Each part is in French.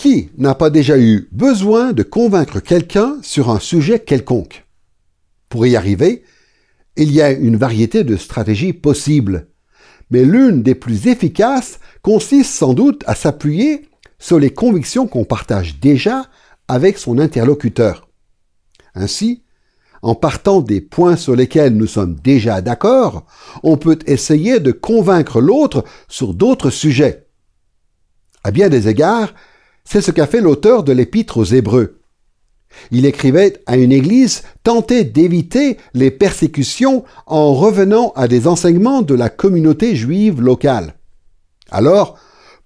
Qui n'a pas déjà eu besoin de convaincre quelqu'un sur un sujet quelconque? Pour y arriver, il y a une variété de stratégies possibles, mais l'une des plus efficaces consiste sans doute à s'appuyer sur les convictions qu'on partage déjà avec son interlocuteur. Ainsi, en partant des points sur lesquels nous sommes déjà d'accord, on peut essayer de convaincre l'autre sur d'autres sujets. À bien des égards, c'est ce qu'a fait l'auteur de l'Épître aux Hébreux. Il écrivait à une église tentée d'éviter les persécutions en revenant à des enseignements de la communauté juive locale. Alors,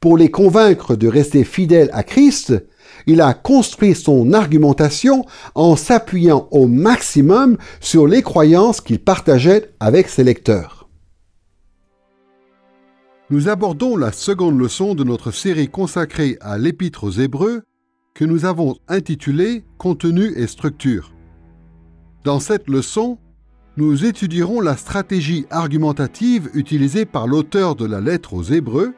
pour les convaincre de rester fidèles à Christ, il a construit son argumentation en s'appuyant au maximum sur les croyances qu'il partageait avec ses lecteurs. Nous abordons la seconde leçon de notre série consacrée à l'Épître aux Hébreux, que nous avons intitulée « Contenu et structure ». Dans cette leçon, nous étudierons la stratégie argumentative utilisée par l'auteur de la lettre aux Hébreux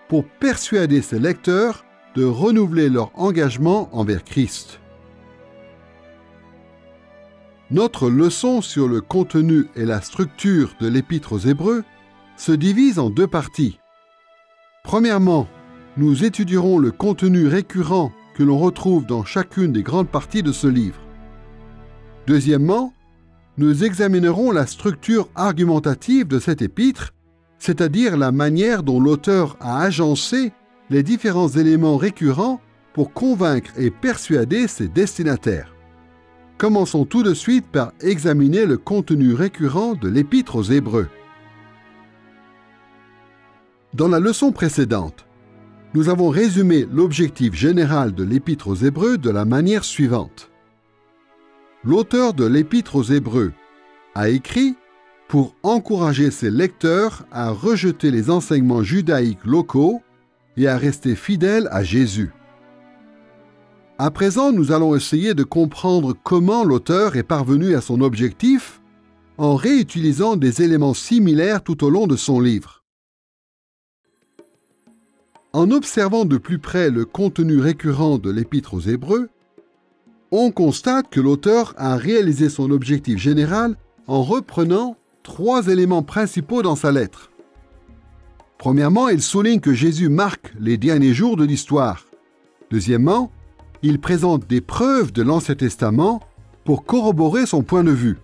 pour persuader ses lecteurs de renouveler leur engagement envers Christ. Notre leçon sur le contenu et la structure de l'Épître aux Hébreux se divise en deux parties. Premièrement, nous étudierons le contenu récurrent que l'on retrouve dans chacune des grandes parties de ce livre. Deuxièmement, nous examinerons la structure argumentative de cet épître, c'est-à-dire la manière dont l'auteur a agencé les différents éléments récurrents pour convaincre et persuader ses destinataires. Commençons tout de suite par examiner le contenu récurrent de l'Épître aux Hébreux. Dans la leçon précédente, nous avons résumé l'objectif général de l'Épître aux Hébreux de la manière suivante. L'auteur de l'Épître aux Hébreux a écrit pour encourager ses lecteurs à rejeter les enseignements judaïques locaux et à rester fidèles à Jésus. À présent, nous allons essayer de comprendre comment l'auteur est parvenu à son objectif en réutilisant des éléments similaires tout au long de son livre. En observant de plus près le contenu récurrent de l'Épître aux Hébreux, on constate que l'auteur a réalisé son objectif général en reprenant trois éléments principaux dans sa lettre. Premièrement, il souligne que Jésus marque les derniers jours de l'histoire. Deuxièmement, il présente des preuves de l'Ancien Testament pour corroborer son point de vue.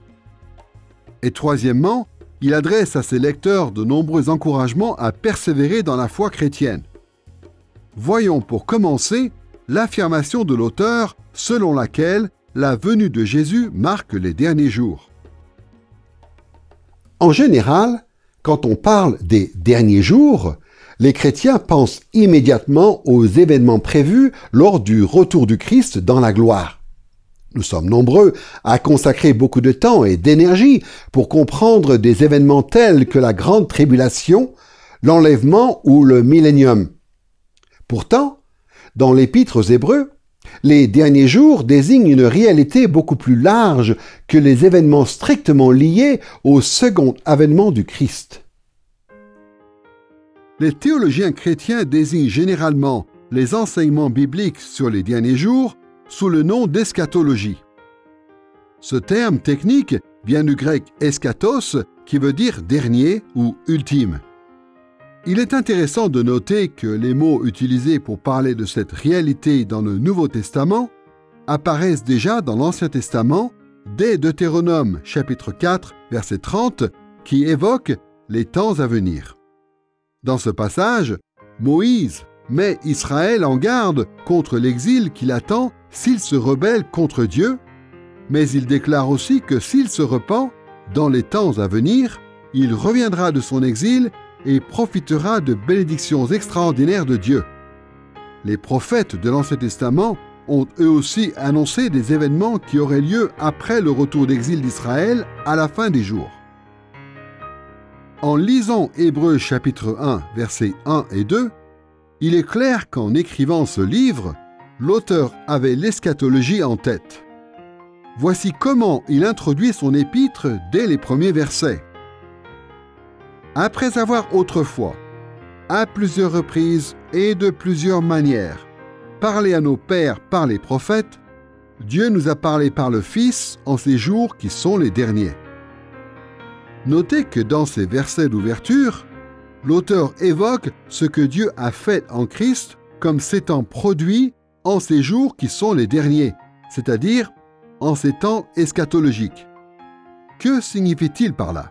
Et troisièmement, il adresse à ses lecteurs de nombreux encouragements à persévérer dans la foi chrétienne. Voyons pour commencer l'affirmation de l'auteur selon laquelle la venue de Jésus marque les derniers jours. En général, quand on parle des derniers jours, les chrétiens pensent immédiatement aux événements prévus lors du retour du Christ dans la gloire. Nous sommes nombreux à consacrer beaucoup de temps et d'énergie pour comprendre des événements tels que la grande tribulation, l'enlèvement ou le millénium. Pourtant, dans l'Épître aux Hébreux, les derniers jours désignent une réalité beaucoup plus large que les événements strictement liés au second avènement du Christ. Les théologiens chrétiens désignent généralement les enseignements bibliques sur les derniers jours sous le nom d'eschatologie. Ce terme technique vient du grec eschatos, qui veut dire dernier ou ultime. Il est intéressant de noter que les mots utilisés pour parler de cette réalité dans le Nouveau Testament apparaissent déjà dans l'Ancien Testament dès Deutéronome chapitre 4, verset 30, qui évoque les temps à venir. Dans ce passage, Moïse met Israël en garde contre l'exil qui l'attend s'il se rebelle contre Dieu, mais il déclare aussi que s'il se repent, dans les temps à venir, il reviendra de son exil et profitera de bénédictions extraordinaires de Dieu. Les prophètes de l'Ancien Testament ont eux aussi annoncé des événements qui auraient lieu après le retour d'exil d'Israël à la fin des jours. En lisant Hébreux chapitre 1, versets 1 et 2, il est clair qu'en écrivant ce livre, l'auteur avait l'eschatologie en tête. Voici comment il introduit son épître dès les premiers versets. Après avoir autrefois, à plusieurs reprises et de plusieurs manières, parlé à nos pères par les prophètes, Dieu nous a parlé par le Fils en ces jours qui sont les derniers. Notez que dans ces versets d'ouverture, l'auteur évoque ce que Dieu a fait en Christ comme s'étant produit en ces jours qui sont les derniers, c'est-à-dire en ces temps eschatologiques. Que signifie-t-il par là?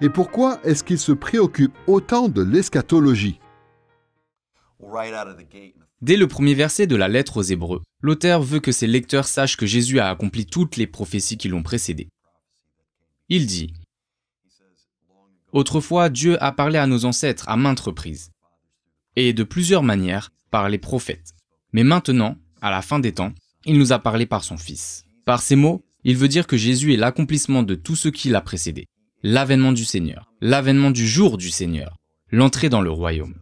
Et pourquoi est-ce qu'il se préoccupe autant de l'eschatologie? Dès le premier verset de la lettre aux Hébreux, l'auteur veut que ses lecteurs sachent que Jésus a accompli toutes les prophéties qui l'ont précédé. Il dit « Autrefois, Dieu a parlé à nos ancêtres à maintes reprises, et de plusieurs manières par les prophètes. Mais maintenant, à la fin des temps, il nous a parlé par son Fils. Par ces mots, il veut dire que Jésus est l'accomplissement de tout ce qui l'a précédé. L'avènement du Seigneur, l'avènement du jour du Seigneur, l'entrée dans le royaume.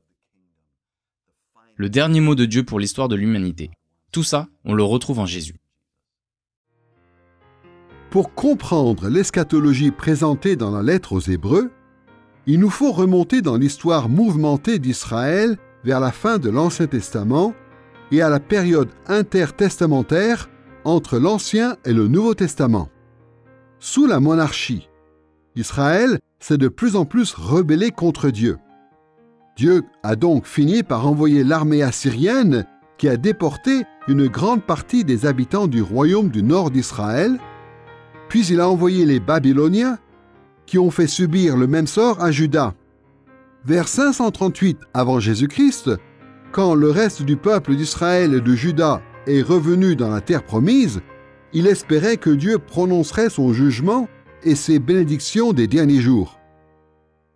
Le dernier mot de Dieu pour l'histoire de l'humanité. Tout ça, on le retrouve en Jésus. Pour comprendre l'eschatologie présentée dans la lettre aux Hébreux, il nous faut remonter dans l'histoire mouvementée d'Israël vers la fin de l'Ancien Testament et à la période intertestamentaire entre l'Ancien et le Nouveau Testament. Sous la monarchie, Israël s'est de plus en plus rebellé contre Dieu. Dieu a donc fini par envoyer l'armée assyrienne qui a déporté une grande partie des habitants du royaume du nord d'Israël, puis il a envoyé les Babyloniens qui ont fait subir le même sort à Juda. Vers 538 avant Jésus-Christ, quand le reste du peuple d'Israël et de Juda est revenu dans la terre promise, il espérait que Dieu prononcerait son jugement et ses bénédictions des derniers jours.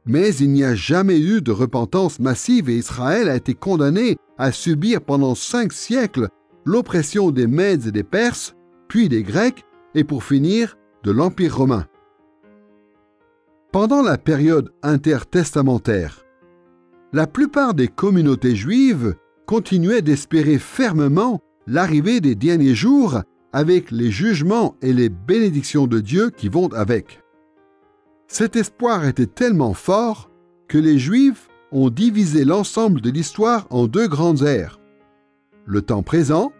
Mais il n'y a jamais eu de repentance massive et Israël a été condamné à subir pendant 5 siècles l'oppression des Mèdes et des Perses, puis des Grecs et pour finir de l'Empire romain. Pendant la période intertestamentaire, la plupart des communautés juives continuaient d'espérer fermement l'arrivée des derniers jours avec les jugements et les bénédictions de Dieu qui vont avec. Cet espoir était tellement fort que les Juifs ont divisé l'ensemble de l'histoire en 2 grandes ères. Le temps présent,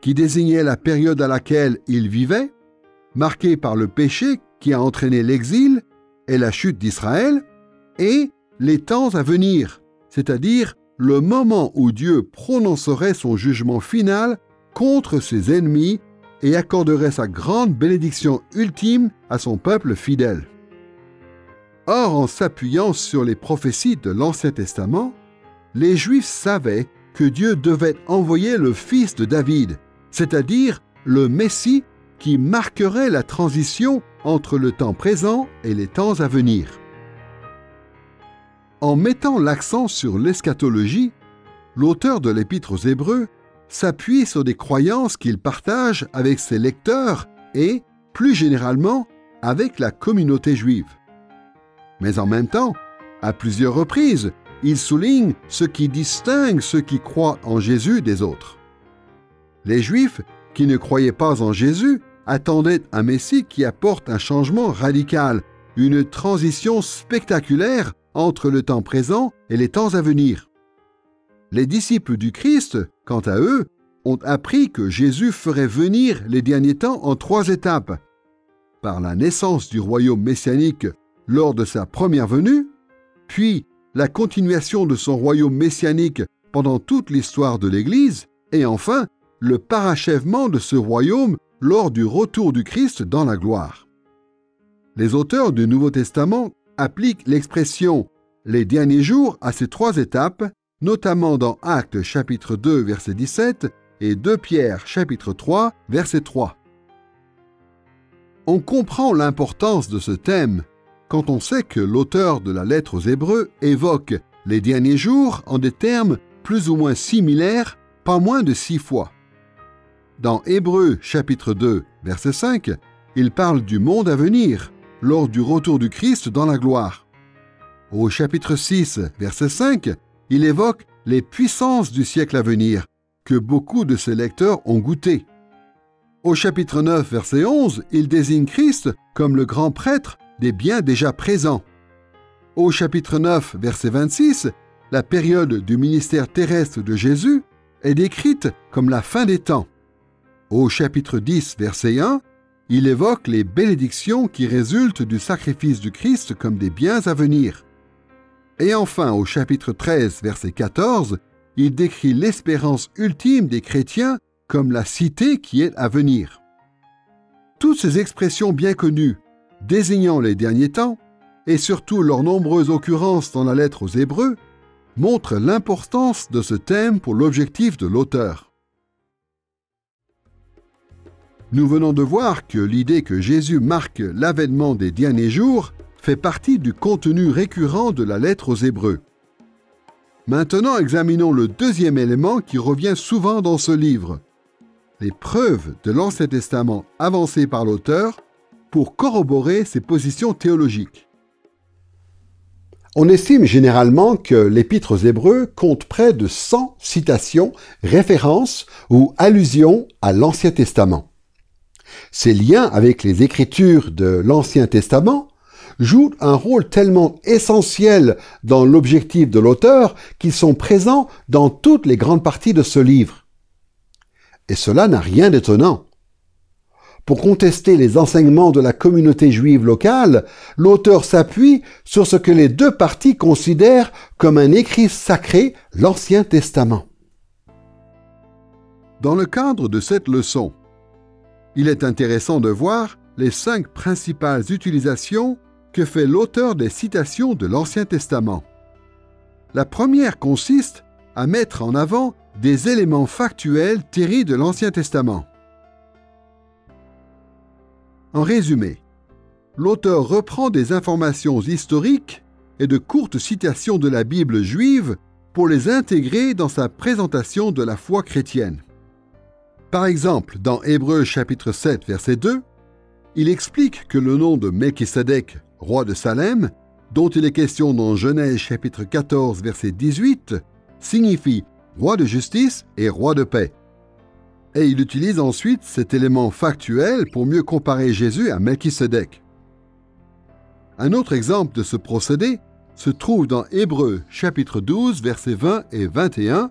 qui désignait la période à laquelle ils vivaient, marquée par le péché qui a entraîné l'exil et la chute d'Israël, et les temps à venir, c'est-à-dire le moment où Dieu prononcerait son jugement final contre ses ennemis et accorderait sa grande bénédiction ultime à son peuple fidèle. Or, en s'appuyant sur les prophéties de l'Ancien Testament, les Juifs savaient que Dieu devait envoyer le fils de David, c'est-à-dire le Messie qui marquerait la transition entre le temps présent et les temps à venir. En mettant l'accent sur l'eschatologie, l'auteur de l'Épître aux Hébreux s'appuie sur des croyances qu'il partage avec ses lecteurs et, plus généralement, avec la communauté juive. Mais en même temps, à plusieurs reprises, il souligne ce qui distingue ceux qui croient en Jésus des autres. Les Juifs qui ne croyaient pas en Jésus attendaient un Messie qui apporte un changement radical, une transition spectaculaire entre le temps présent et les temps à venir. Les disciples du Christ, quant à eux, ont appris que Jésus ferait venir les derniers temps en 3 étapes. Par la naissance du royaume messianique lors de sa première venue, puis la continuation de son royaume messianique pendant toute l'histoire de l'Église, et enfin le parachèvement de ce royaume lors du retour du Christ dans la gloire. Les auteurs du Nouveau Testament appliquent l'expression « les derniers jours » à ces 3 étapes, notamment dans Actes chapitre 2 verset 17 et 2 Pierre chapitre 3 verset 3. On comprend l'importance de ce thème quand on sait que l'auteur de la lettre aux Hébreux évoque les derniers jours en des termes plus ou moins similaires, pas moins de 6 fois. Dans Hébreux chapitre 2 verset 5, il parle du monde à venir, lors du retour du Christ dans la gloire. Au chapitre 6 verset 5, il évoque les puissances du siècle à venir, que beaucoup de ses lecteurs ont goûté. Au chapitre 9 verset 11, il désigne Christ comme le grand prêtre des biens déjà présents. Au chapitre 9, verset 26, la période du ministère terrestre de Jésus est décrite comme la fin des temps. Au chapitre 10, verset 1, il évoque les bénédictions qui résultent du sacrifice du Christ comme des biens à venir. Et enfin, au chapitre 13, verset 14, il décrit l'espérance ultime des chrétiens comme la cité qui est à venir. Toutes ces expressions bien connues, désignant les derniers temps, et surtout leurs nombreuses occurrences dans la lettre aux Hébreux, montrent l'importance de ce thème pour l'objectif de l'auteur. Nous venons de voir que l'idée que Jésus marque l'avènement des derniers jours fait partie du contenu récurrent de la lettre aux Hébreux. Maintenant, examinons le deuxième élément qui revient souvent dans ce livre, les preuves de l'Ancien Testament avancées par l'auteur pour corroborer ses positions théologiques. On estime généralement que l'Épître aux Hébreux compte près de 100 citations, références ou allusions à l'Ancien Testament. Ces liens avec les Écritures de l'Ancien Testament jouent un rôle tellement essentiel dans l'objectif de l'auteur qu'ils sont présents dans toutes les grandes parties de ce livre. Et cela n'a rien d'étonnant. Pour contester les enseignements de la communauté juive locale, l'auteur s'appuie sur ce que les deux parties considèrent comme un écrit sacré, l'Ancien Testament. Dans le cadre de cette leçon, il est intéressant de voir les 5 principales utilisations que fait l'auteur des citations de l'Ancien Testament. La première consiste à mettre en avant des éléments factuels tirés de l'Ancien Testament. En résumé, l'auteur reprend des informations historiques et de courtes citations de la Bible juive pour les intégrer dans sa présentation de la foi chrétienne. Par exemple, dans Hébreux chapitre 7, verset 2, il explique que le nom de Melchisédek, roi de Salem, dont il est question dans Genèse chapitre 14, verset 18, signifie roi de justice et roi de paix. Et il utilise ensuite cet élément factuel pour mieux comparer Jésus à Melchisédek. Un autre exemple de ce procédé se trouve dans Hébreux chapitre 12, versets 20 et 21,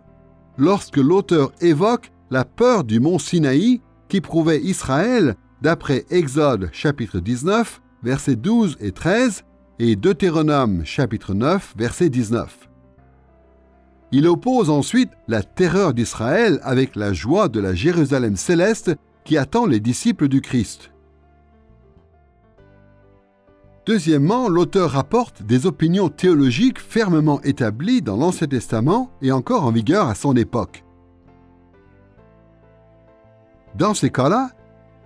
lorsque l'auteur évoque la peur du mont Sinaï qu'éprouvait Israël d'après Exode chapitre 19, versets 12 et 13 et Deutéronome chapitre 9, verset 19. Il oppose ensuite la terreur d'Israël avec la joie de la Jérusalem céleste qui attend les disciples du Christ. Deuxièmement, l'auteur rapporte des opinions théologiques fermement établies dans l'Ancien Testament et encore en vigueur à son époque. Dans ces cas-là,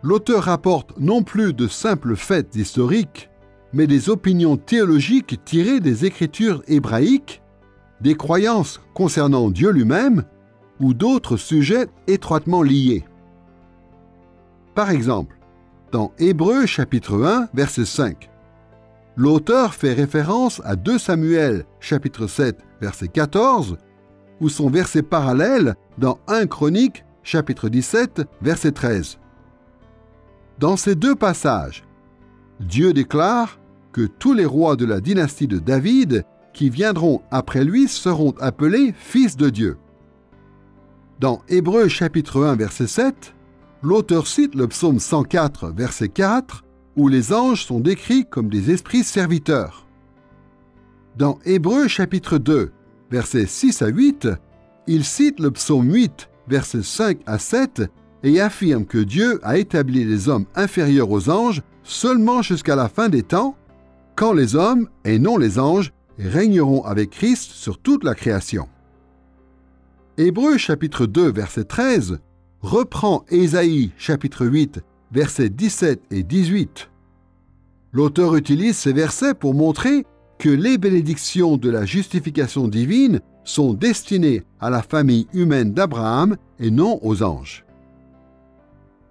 l'auteur rapporte non plus de simples faits historiques, mais des opinions théologiques tirées des Écritures hébraïques, des croyances concernant Dieu lui-même ou d'autres sujets étroitement liés. Par exemple, dans Hébreux chapitre 1, verset 5, l'auteur fait référence à 2 Samuel chapitre 7, verset 14, ou son verset parallèle dans 1 Chronique chapitre 17, verset 13. Dans ces 2 passages, Dieu déclare que tous les rois de la dynastie de David qui viendront après lui seront appelés fils de Dieu. Dans Hébreux chapitre 1, verset 7, l'auteur cite le psaume 104, verset 4, où les anges sont décrits comme des esprits serviteurs. Dans Hébreux chapitre 2, versets 6 à 8, il cite le psaume 8, versets 5 à 7, et affirme que Dieu a établi les hommes inférieurs aux anges seulement jusqu'à la fin des temps, quand les hommes, et non les anges, régneront avec Christ sur toute la création. Hébreux chapitre 2, verset 13, reprend Ésaïe chapitre 8, versets 17 et 18. L'auteur utilise ces versets pour montrer que les bénédictions de la justification divine sont destinées à la famille humaine d'Abraham et non aux anges.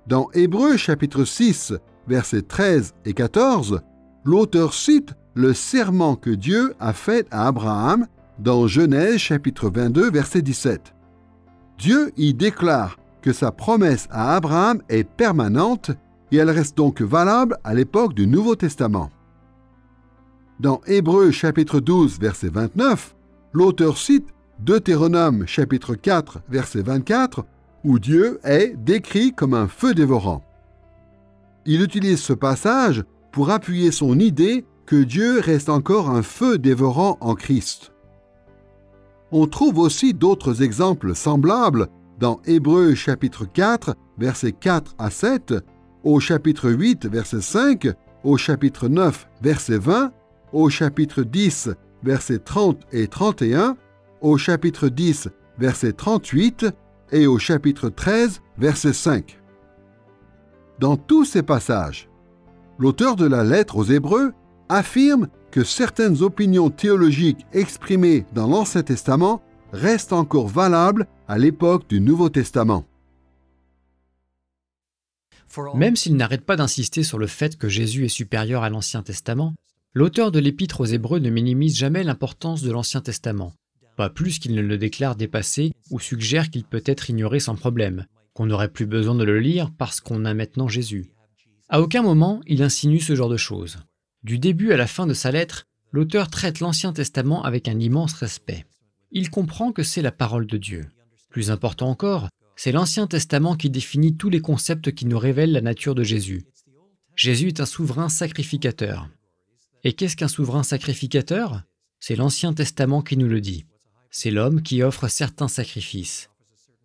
Dans Hébreux chapitre 6, versets 13 et 14, l'auteur cite le serment que Dieu a fait à Abraham dans Genèse chapitre 22, verset 17. Dieu y déclare que sa promesse à Abraham est permanente et elle reste donc valable à l'époque du Nouveau Testament. Dans Hébreux chapitre 12, verset 29, l'auteur cite Deutéronome chapitre 4, verset 24, où Dieu est décrit comme un feu dévorant. Il utilise ce passage pour appuyer son idée que Dieu reste encore un feu dévorant en Christ. On trouve aussi d'autres exemples semblables dans Hébreux chapitre 4, versets 4 à 7, au chapitre 8, verset 5, au chapitre 9, verset 20, au chapitre 10, versets 30 et 31, au chapitre 10, verset 38 et au chapitre 13, verset 5. Dans tous ces passages, l'auteur de la lettre aux Hébreux affirme que certaines opinions théologiques exprimées dans l'Ancien Testament restent encore valables à l'époque du Nouveau Testament. Même s'il n'arrête pas d'insister sur le fait que Jésus est supérieur à l'Ancien Testament, l'auteur de l'Épître aux Hébreux ne minimise jamais l'importance de l'Ancien Testament, pas plus qu'il ne le déclare dépassé ou suggère qu'il peut être ignoré sans problème, qu'on n'aurait plus besoin de le lire parce qu'on a maintenant Jésus. À aucun moment, il insinue ce genre de choses. Du début à la fin de sa lettre, l'auteur traite l'Ancien Testament avec un immense respect. Il comprend que c'est la parole de Dieu. Plus important encore, c'est l'Ancien Testament qui définit tous les concepts qui nous révèlent la nature de Jésus. Jésus est un souverain sacrificateur. Et qu'est-ce qu'un souverain sacrificateur? C'est l'Ancien Testament qui nous le dit. C'est l'homme qui offre certains sacrifices.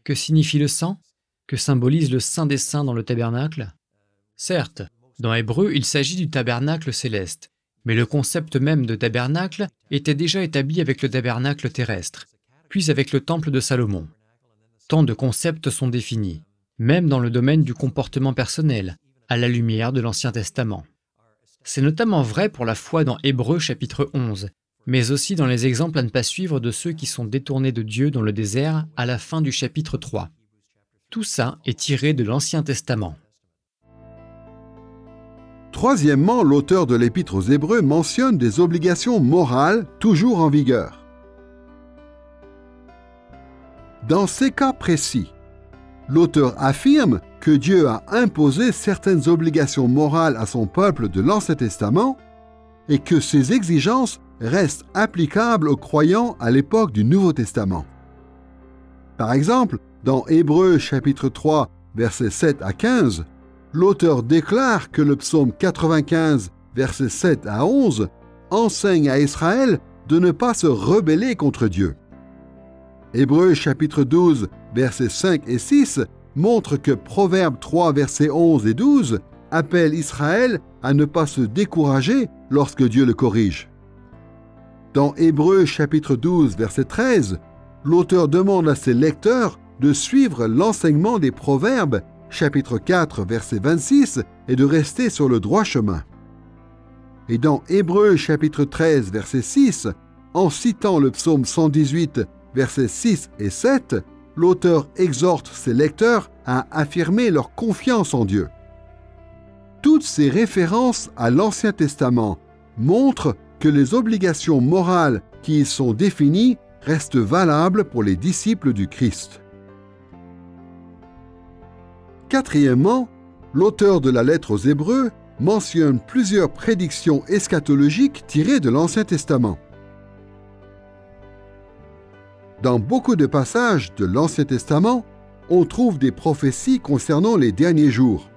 Que signifie le sang? Que symbolise le Saint des Saints dans le tabernacle? Certes, dans Hébreu, il s'agit du tabernacle céleste, mais le concept même de tabernacle était déjà établi avec le tabernacle terrestre, puis avec le temple de Salomon. Tant de concepts sont définis, même dans le domaine du comportement personnel, à la lumière de l'Ancien Testament. C'est notamment vrai pour la foi dans Hébreux chapitre 11, mais aussi dans les exemples à ne pas suivre de ceux qui sont détournés de Dieu dans le désert à la fin du chapitre 3. Tout ça est tiré de l'Ancien Testament. Troisièmement, l'auteur de l'Épître aux Hébreux mentionne des obligations morales toujours en vigueur. Dans ces cas précis, l'auteur affirme que Dieu a imposé certaines obligations morales à son peuple de l'Ancien Testament et que ces exigences restent applicables aux croyants à l'époque du Nouveau Testament. Par exemple, dans Hébreux chapitre 3, versets 7 à 15, l'auteur déclare que le psaume 95, versets 7 à 11, enseigne à Israël de ne pas se rebeller contre Dieu. Hébreux chapitre 12, versets 5 et 6 montre que Proverbe 3, versets 11 et 12 appelle Israël à ne pas se décourager lorsque Dieu le corrige. Dans Hébreux chapitre 12, verset 13, l'auteur demande à ses lecteurs de suivre l'enseignement des Proverbes, chapitre 4, verset 26, et de rester sur le droit chemin. Et dans Hébreux chapitre 13, verset 6, en citant le psaume 118, versets 6 et 7, l'auteur exhorte ses lecteurs à affirmer leur confiance en Dieu. Toutes ces références à l'Ancien Testament montrent que les obligations morales qui y sont définies restent valables pour les disciples du Christ. Quatrièmement, l'auteur de la lettre aux Hébreux mentionne plusieurs prédictions eschatologiques tirées de l'Ancien Testament. Dans beaucoup de passages de l'Ancien Testament, on trouve des prophéties concernant les derniers jours.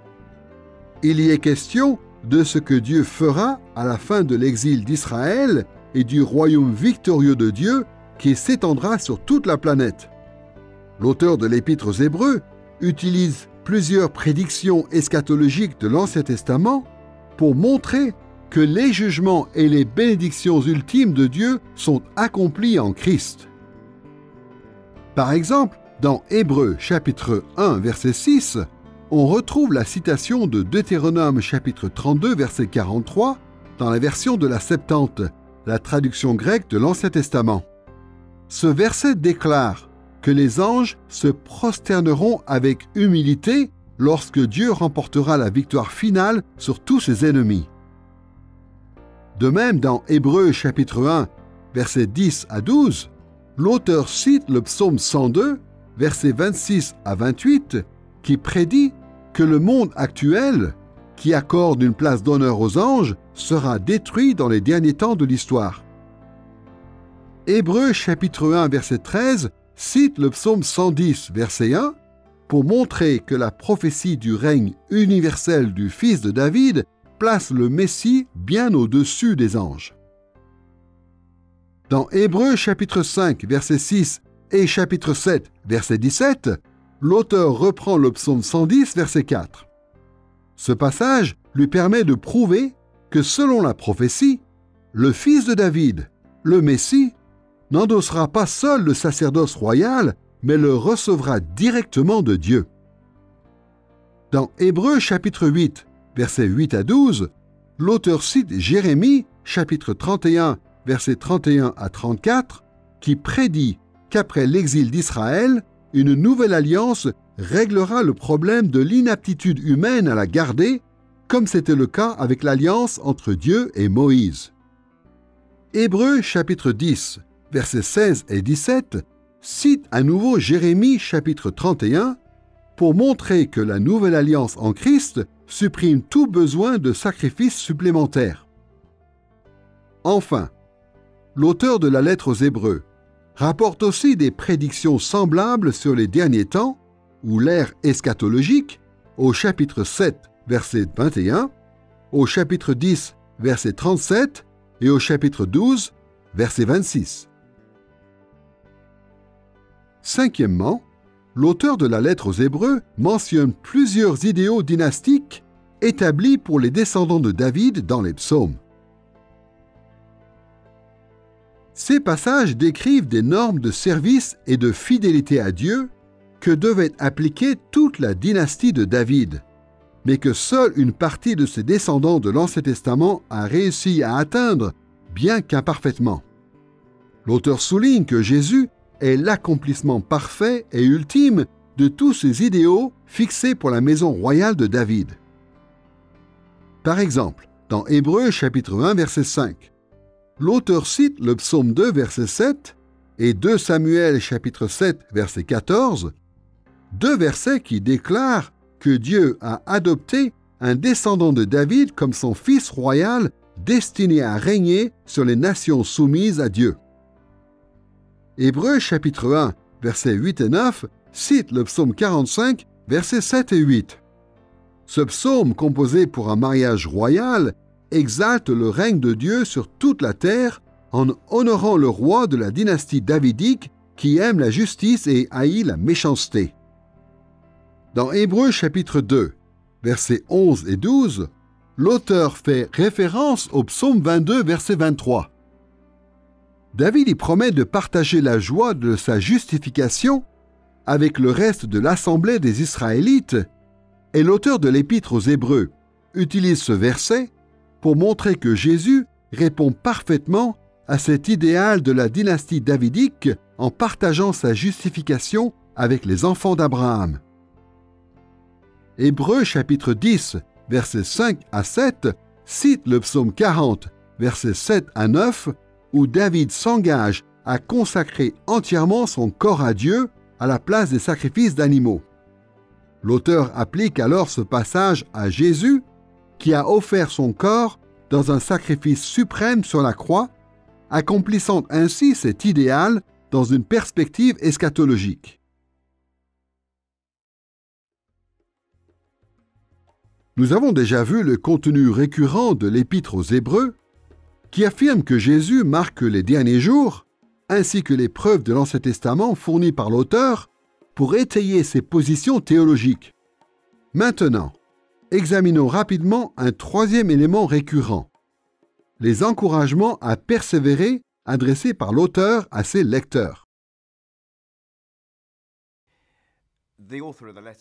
Il y est question de ce que Dieu fera à la fin de l'exil d'Israël et du royaume victorieux de Dieu qui s'étendra sur toute la planète. L'auteur de l'Épître aux Hébreux utilise plusieurs prédictions eschatologiques de l'Ancien Testament pour montrer que les jugements et les bénédictions ultimes de Dieu sont accomplis en Christ. Par exemple, dans Hébreux chapitre 1, verset 6, on retrouve la citation de Deutéronome chapitre 32, verset 43, dans la version de la Septante, la traduction grecque de l'Ancien Testament. Ce verset déclare que les anges se prosterneront avec humilité lorsque Dieu remportera la victoire finale sur tous ses ennemis. De même, dans Hébreux chapitre 1, versets 10 à 12, l'auteur cite le psaume 102, versets 26 à 28, qui prédit que le monde actuel, qui accorde une place d'honneur aux anges, sera détruit dans les derniers temps de l'histoire. Hébreux chapitre 1 verset 13 cite le psaume 110 verset 1 pour montrer que la prophétie du règne universel du fils de David place le Messie bien au-dessus des anges. Dans Hébreux chapitre 5 verset 6 et chapitre 7 verset 17, l'auteur reprend le psaume 110 verset 4. Ce passage lui permet de prouver que selon la prophétie, le fils de David, le Messie, n'endossera pas seul le sacerdoce royal, mais le recevra directement de Dieu. Dans Hébreux chapitre 8, versets 8 à 12, l'auteur cite Jérémie chapitre 31, versets 31 à 34, qui prédit qu'après l'exil d'Israël, une nouvelle alliance réglera le problème de l'inaptitude humaine à la garder, comme c'était le cas avec l'alliance entre Dieu et Moïse. Hébreux chapitre 10, versets 16 et 17, cite à nouveau Jérémie chapitre 31 pour montrer que la nouvelle alliance en Christ supprime tout besoin de sacrifices supplémentaires. Enfin, l'auteur de la lettre aux Hébreux rapporte aussi des prédictions semblables sur les derniers temps ou l'ère eschatologique au chapitre 7, verset 21, au chapitre 10, verset 37 et au chapitre 12, verset 26. Cinquièmement, l'auteur de la lettre aux Hébreux mentionne plusieurs idéaux dynastiques établis pour les descendants de David dans les psaumes. Ces passages décrivent des normes de service et de fidélité à Dieu que devait appliquer toute la dynastie de David, mais que seule une partie de ses descendants de l'Ancien Testament a réussi à atteindre, bien qu'imparfaitement. L'auteur souligne que Jésus est l'accomplissement parfait et ultime de tous ces idéaux fixés pour la maison royale de David. Par exemple, dans Hébreux chapitre 1 verset 5, l'auteur cite le psaume 2 verset 7 et 2 Samuel chapitre 7 verset 14, deux versets qui déclarent que Dieu a adopté un descendant de David comme son fils royal destiné à régner sur les nations soumises à Dieu. Hébreux chapitre 1 versets 8 et 9 cite le psaume 45 versets 7 et 8. Ce psaume composé pour un mariage royal exalte le règne de Dieu sur toute la terre en honorant le roi de la dynastie davidique qui aime la justice et haït la méchanceté. Dans Hébreux chapitre 2, versets 11 et 12, l'auteur fait référence au psaume 22, verset 23. David y promet de partager la joie de sa justification avec le reste de l'assemblée des Israélites, et l'auteur de l'épître aux Hébreux utilise ce verset pour montrer que Jésus répond parfaitement à cet idéal de la dynastie davidique en partageant sa justification avec les enfants d'Abraham. Hébreux chapitre 10, versets 5 à 7, cite le psaume 40, versets 7 à 9, où David s'engage à consacrer entièrement son corps à Dieu à la place des sacrifices d'animaux. L'auteur applique alors ce passage à Jésus, qui a offert son corps dans un sacrifice suprême sur la croix, accomplissant ainsi cet idéal dans une perspective eschatologique. Nous avons déjà vu le contenu récurrent de l'Épître aux Hébreux, qui affirme que Jésus marque les derniers jours, ainsi que les preuves de l'Ancien Testament fournies par l'auteur pour étayer ses positions théologiques. Maintenant, examinons rapidement un troisième élément récurrent, les encouragements à persévérer adressés par l'auteur à ses lecteurs.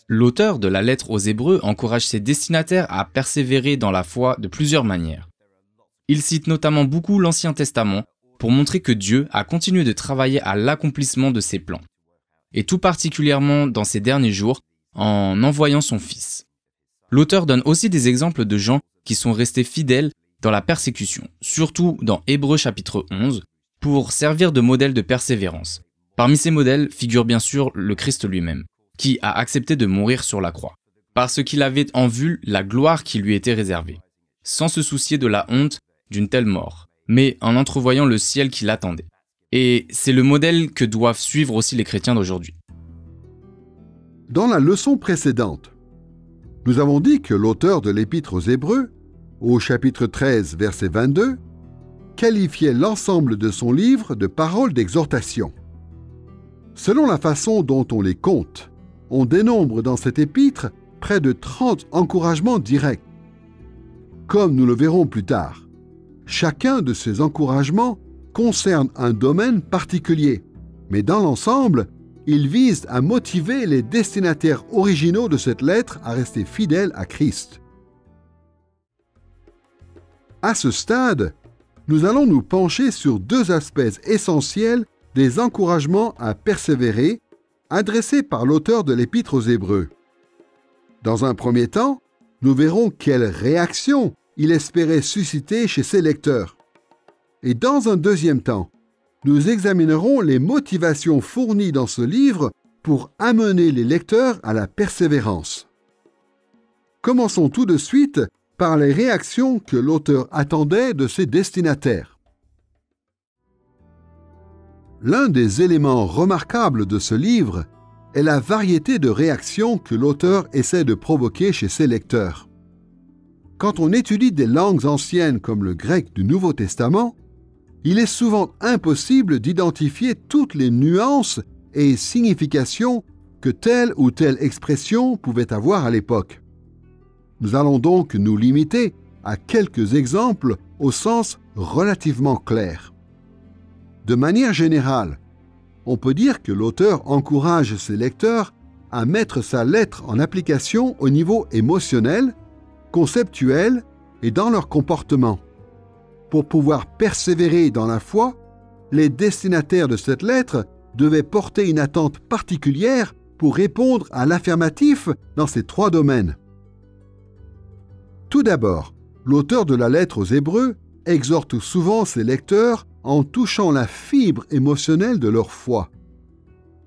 L'auteur de la lettre aux Hébreux encourage ses destinataires à persévérer dans la foi de plusieurs manières. Il cite notamment beaucoup l'Ancien Testament pour montrer que Dieu a continué de travailler à l'accomplissement de ses plans, et tout particulièrement dans ces derniers jours, en envoyant son Fils. L'auteur donne aussi des exemples de gens qui sont restés fidèles dans la persécution, surtout dans Hébreux chapitre 11, pour servir de modèle de persévérance. Parmi ces modèles figure bien sûr le Christ lui-même, qui a accepté de mourir sur la croix, parce qu'il avait en vue la gloire qui lui était réservée, sans se soucier de la honte d'une telle mort, mais en entrevoyant le ciel qui l'attendait. Et c'est le modèle que doivent suivre aussi les chrétiens d'aujourd'hui. Dans la leçon précédente, nous avons dit que l'auteur de l'Épître aux Hébreux, au chapitre 13, verset 22, qualifiait l'ensemble de son livre de paroles d'exhortation. Selon la façon dont on les compte, on dénombre dans cet épître près de 30 encouragements directs. Comme nous le verrons plus tard, chacun de ces encouragements concerne un domaine particulier, mais dans l'ensemble, ils visent à motiver les destinataires originaux de cette lettre à rester fidèles à Christ. À ce stade, nous allons nous pencher sur deux aspects essentiels des encouragements à persévérer adressés par l'auteur de l'Épître aux Hébreux. Dans un premier temps, nous verrons quelle réaction il espérait susciter chez ses lecteurs. Et dans un deuxième temps, nous examinerons les motivations fournies dans ce livre pour amener les lecteurs à la persévérance. Commençons tout de suite par les réactions que l'auteur attendait de ses destinataires. L'un des éléments remarquables de ce livre est la variété de réactions que l'auteur essaie de provoquer chez ses lecteurs. Quand on étudie des langues anciennes comme le grec du Nouveau Testament, il est souvent impossible d'identifier toutes les nuances et significations que telle ou telle expression pouvait avoir à l'époque. Nous allons donc nous limiter à quelques exemples au sens relativement clair. De manière générale, on peut dire que l'auteur encourage ses lecteurs à mettre sa lettre en application au niveau émotionnel, conceptuel et dans leur comportement. Pour pouvoir persévérer dans la foi, les destinataires de cette lettre devaient porter une attente particulière pour répondre à l'affirmatif dans ces trois domaines. Tout d'abord, l'auteur de la lettre aux Hébreux exhorte souvent ses lecteurs en touchant la fibre émotionnelle de leur foi.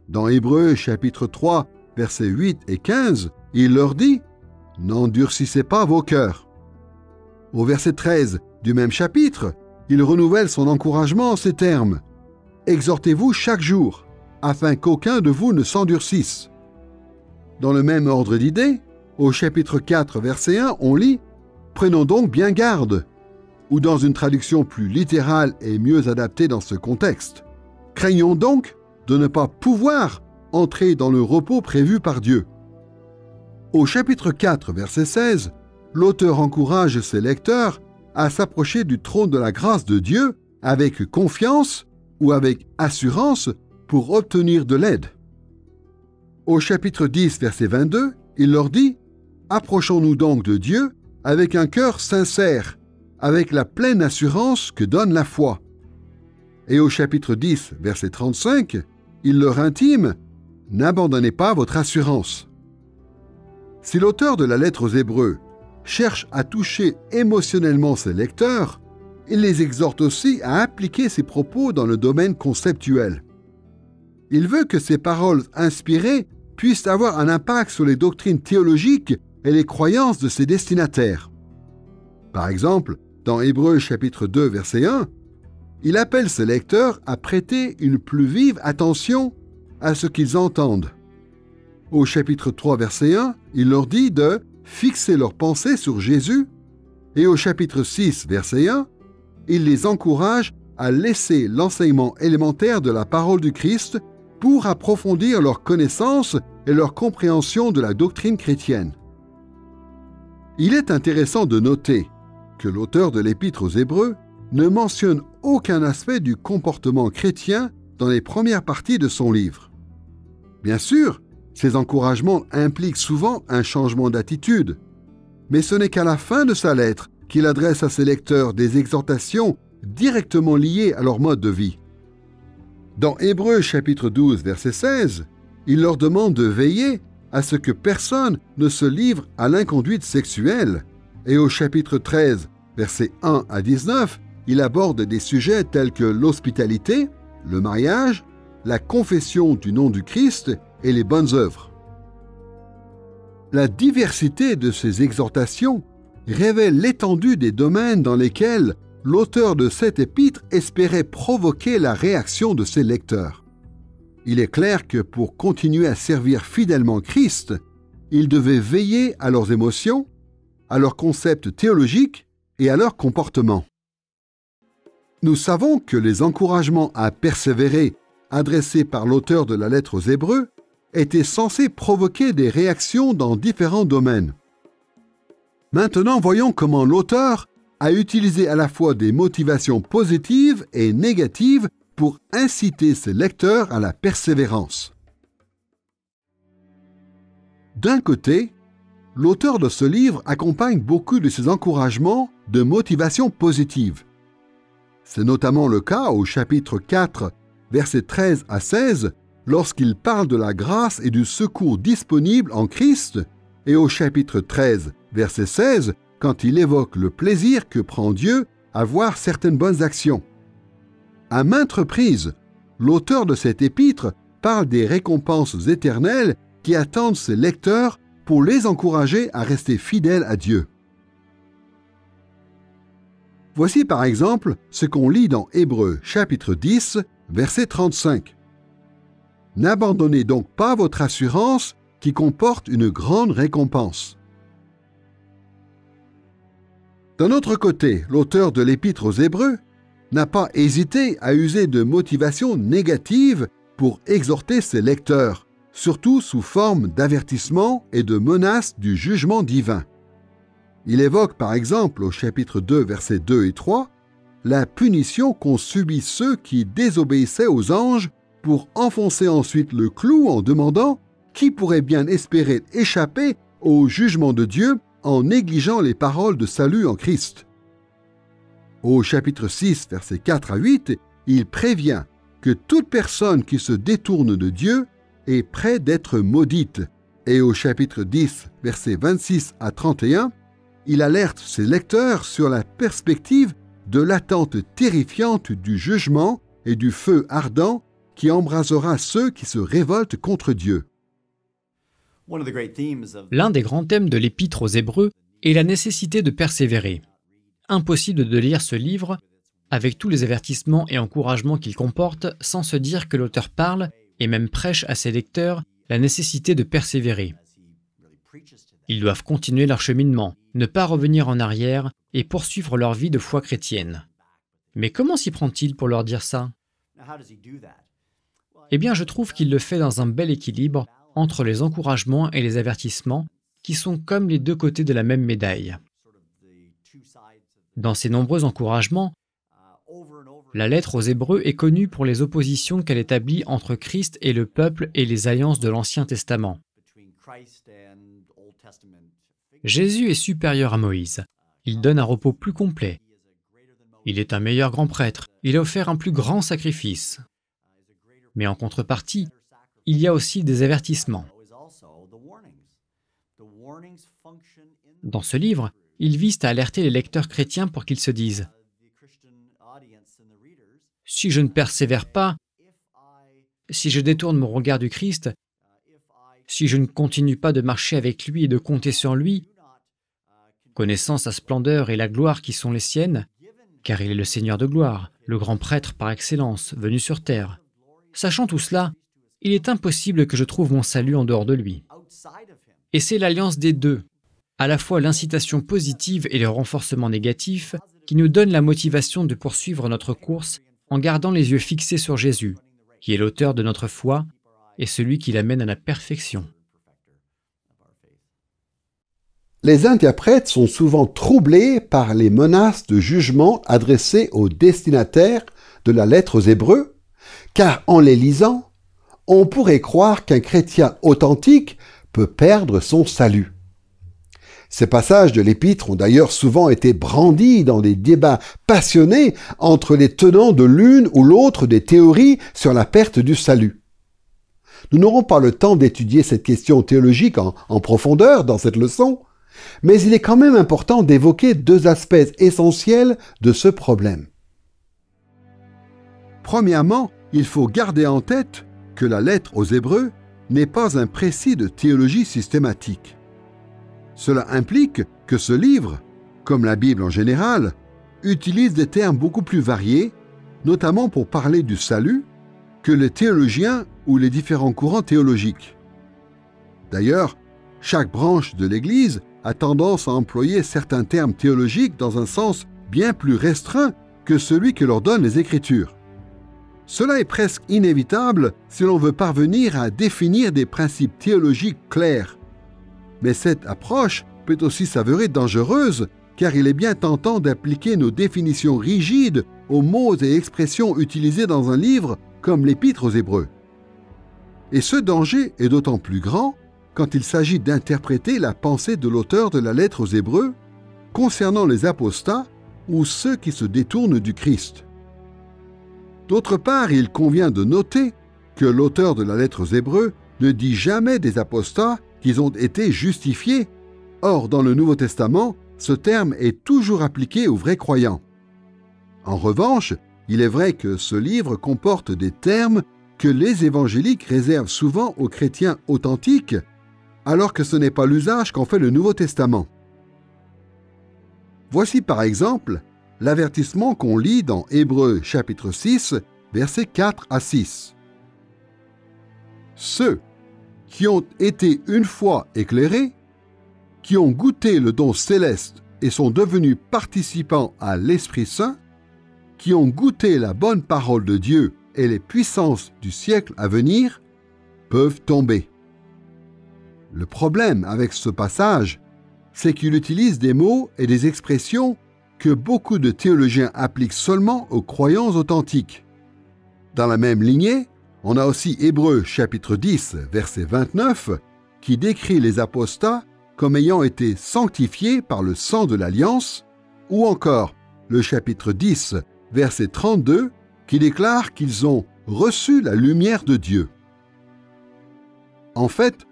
Dans Hébreux chapitre 3, versets 8 et 15, il leur dit « N'endurcissez pas vos cœurs ». Au verset 13 du même chapitre, il renouvelle son encouragement en ces termes « Exhortez-vous chaque jour, afin qu'aucun de vous ne s'endurcisse ». Dans le même ordre d'idées, au chapitre 4, verset 1, on lit « Prenons donc bien garde », ou dans une traduction plus littérale et mieux adaptée dans ce contexte, « Craignons donc de ne pas pouvoir entrer dans le repos prévu par Dieu ». Au chapitre 4, verset 16, l'auteur encourage ses lecteurs à s'approcher du trône de la grâce de Dieu avec confiance ou avec assurance pour obtenir de l'aide. Au chapitre 10, verset 22, il leur dit « Approchons-nous donc de Dieu avec un cœur sincère, avec la pleine assurance que donne la foi. » Et au chapitre 10, verset 35, il leur intime « N'abandonnez pas votre assurance. » Si l'auteur de la lettre aux Hébreux cherche à toucher émotionnellement ses lecteurs, il les exhorte aussi à appliquer ses propos dans le domaine conceptuel. Il veut que ces paroles inspirées puissent avoir un impact sur les doctrines théologiques et les croyances de ses destinataires. Par exemple, dans Hébreux chapitre 2, verset 1, il appelle ses lecteurs à prêter une plus vive attention à ce qu'ils entendent. Au chapitre 3, verset 1, il leur dit de fixer leurs pensées sur Jésus, et au chapitre 6, verset 1, il les encourage à laisser l'enseignement élémentaire de la parole du Christ pour approfondir leur connaissance et leur compréhension de la doctrine chrétienne. Il est intéressant de noter que l'auteur de l'Épître aux Hébreux ne mentionne aucun aspect du comportement chrétien dans les premières parties de son livre. Bien sûr, ces encouragements impliquent souvent un changement d'attitude, mais ce n'est qu'à la fin de sa lettre qu'il adresse à ses lecteurs des exhortations directement liées à leur mode de vie. Dans Hébreux chapitre 12, verset 16, il leur demande de veiller à ce que personne ne se livre à l'inconduite sexuelle, et au chapitre 13, versets 1 à 19, il aborde des sujets tels que l'hospitalité, le mariage, la confession du nom du Christ et les bonnes œuvres. La diversité de ces exhortations révèle l'étendue des domaines dans lesquels l'auteur de cette épître espérait provoquer la réaction de ses lecteurs. Il est clair que pour continuer à servir fidèlement Christ, ils devaient veiller à leurs émotions, à leurs concepts théologiques et à leur comportement. Nous savons que les encouragements à persévérer adressés par l'auteur de la lettre aux Hébreux étaient censés provoquer des réactions dans différents domaines. Maintenant, voyons comment l'auteur a utilisé à la fois des motivations positives et négatives pour inciter ses lecteurs à la persévérance. D'un côté, l'auteur de ce livre accompagne beaucoup de ses encouragements de motivation positive. C'est notamment le cas au chapitre 4, versets 13 à 16, lorsqu'il parle de la grâce et du secours disponible en Christ, et au chapitre 13, verset 16, quand il évoque le plaisir que prend Dieu à voir certaines bonnes actions. À maintes reprises, l'auteur de cette épître parle des récompenses éternelles qui attendent ses lecteurs pour les encourager à rester fidèles à Dieu. Voici par exemple ce qu'on lit dans Hébreux chapitre 10, verset 35. « N'abandonnez donc pas votre assurance qui comporte une grande récompense. » D'un autre côté, l'auteur de l'Épître aux Hébreux n'a pas hésité à user de motivations négatives pour exhorter ses lecteurs, surtout sous forme d'avertissements et de menaces du jugement divin. Il évoque par exemple au chapitre 2, versets 2 et 3, la punition qu'ont subie ceux qui désobéissaient aux anges pour enfoncer ensuite le clou en demandant qui pourrait bien espérer échapper au jugement de Dieu en négligeant les paroles de salut en Christ. Au chapitre 6, versets 4 à 8, il prévient que toute personne qui se détourne de Dieu est près d'être maudite. Et au chapitre 10, versets 26 à 31, il alerte ses lecteurs sur la perspective de l'attente terrifiante du jugement et du feu ardent qui embrasera ceux qui se révoltent contre Dieu. L'un des grands thèmes de l'Épître aux Hébreux est la nécessité de persévérer. Impossible de lire ce livre, avec tous les avertissements et encouragements qu'il comporte, sans se dire que l'auteur parle, et même prêche à ses lecteurs, la nécessité de persévérer. Ils doivent continuer leur cheminement, ne pas revenir en arrière et poursuivre leur vie de foi chrétienne. Mais comment s'y prend-il pour leur dire ça? Eh bien, je trouve qu'il le fait dans un bel équilibre entre les encouragements et les avertissements, qui sont comme les deux côtés de la même médaille. Dans ses nombreux encouragements, la lettre aux Hébreux est connue pour les oppositions qu'elle établit entre Christ et le peuple et les alliances de l'Ancien Testament. Jésus est supérieur à Moïse. Il donne un repos plus complet. Il est un meilleur grand prêtre. Il a offert un plus grand sacrifice. Mais en contrepartie, il y a aussi des avertissements. Dans ce livre, il vise à alerter les lecteurs chrétiens pour qu'ils se disent « Si je ne persévère pas, si je détourne mon regard du Christ, si je ne continue pas de marcher avec lui et de compter sur lui, connaissant sa splendeur et la gloire qui sont les siennes, car il est le Seigneur de gloire, le grand prêtre par excellence, venu sur terre. Sachant tout cela, il est impossible que je trouve mon salut en dehors de lui. » Et c'est l'alliance des deux, à la fois l'incitation positive et le renforcement négatif, qui nous donne la motivation de poursuivre notre course en gardant les yeux fixés sur Jésus, qui est l'auteur de notre foi et celui qui l'amène à la perfection. Les interprètes sont souvent troublés par les menaces de jugement adressées aux destinataires de la lettre aux Hébreux, car en les lisant, on pourrait croire qu'un chrétien authentique peut perdre son salut. Ces passages de l'Épître ont d'ailleurs souvent été brandis dans des débats passionnés entre les tenants de l'une ou l'autre des théories sur la perte du salut. Nous n'aurons pas le temps d'étudier cette question théologique en profondeur dans cette leçon, mais il est quand même important d'évoquer deux aspects essentiels de ce problème. Premièrement, il faut garder en tête que la lettre aux Hébreux n'est pas un précis de théologie systématique. Cela implique que ce livre, comme la Bible en général, utilise des termes beaucoup plus variés, notamment pour parler du salut, que les théologiens ou les différents courants théologiques. D'ailleurs, chaque branche de l'Église a tendance à employer certains termes théologiques dans un sens bien plus restreint que celui que leur donnent les Écritures. Cela est presque inévitable si l'on veut parvenir à définir des principes théologiques clairs. Mais cette approche peut aussi s'avérer dangereuse, car il est bien tentant d'appliquer nos définitions rigides aux mots et expressions utilisés dans un livre comme l'Épître aux Hébreux. Et ce danger est d'autant plus grand quand il s'agit d'interpréter la pensée de l'auteur de la lettre aux Hébreux concernant les apostats ou ceux qui se détournent du Christ. D'autre part, il convient de noter que l'auteur de la lettre aux Hébreux ne dit jamais des apostats qu'ils ont été justifiés. Or, dans le Nouveau Testament, ce terme est toujours appliqué aux vrais croyants. En revanche, il est vrai que ce livre comporte des termes que les évangéliques réservent souvent aux chrétiens authentiques, alors que ce n'est pas l'usage qu'en fait le Nouveau Testament. Voici par exemple l'avertissement qu'on lit dans Hébreux chapitre 6, versets 4 à 6. Ceux qui ont été une fois éclairés, qui ont goûté le don céleste et sont devenus participants à l'Esprit Saint, qui ont goûté la bonne parole de Dieu et les puissances du siècle à venir, peuvent tomber. Le problème avec ce passage, c'est qu'il utilise des mots et des expressions que beaucoup de théologiens appliquent seulement aux croyants authentiques. Dans la même lignée, on a aussi Hébreux chapitre 10, verset 29, qui décrit les apostats comme ayant été sanctifiés par le sang de l'Alliance, ou encore le chapitre 10, verset 32, qui déclare qu'ils ont reçu la lumière de Dieu. En fait,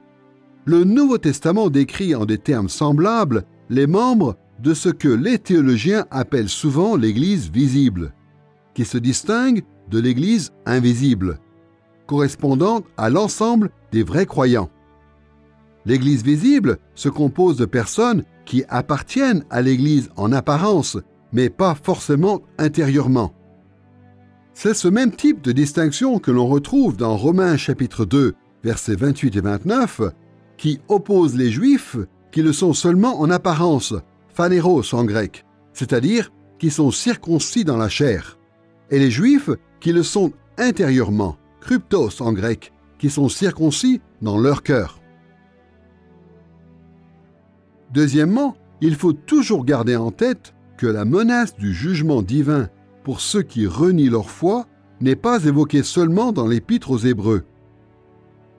le Nouveau Testament décrit en des termes semblables les membres de ce que les théologiens appellent souvent l'Église visible, qui se distingue de l'Église invisible, correspondant à l'ensemble des vrais croyants. L'Église visible se compose de personnes qui appartiennent à l'Église en apparence, mais pas forcément intérieurement. C'est ce même type de distinction que l'on retrouve dans Romains chapitre 2, versets 28 et 29, qui oppose les Juifs qui le sont seulement en apparence, phanéros en grec, c'est-à-dire qui sont circoncis dans la chair, et les Juifs qui le sont intérieurement, kryptos en grec, qui sont circoncis dans leur cœur. Deuxièmement, il faut toujours garder en tête que la menace du jugement divin pour ceux qui renient leur foi n'est pas évoquée seulement dans l'Épître aux Hébreux.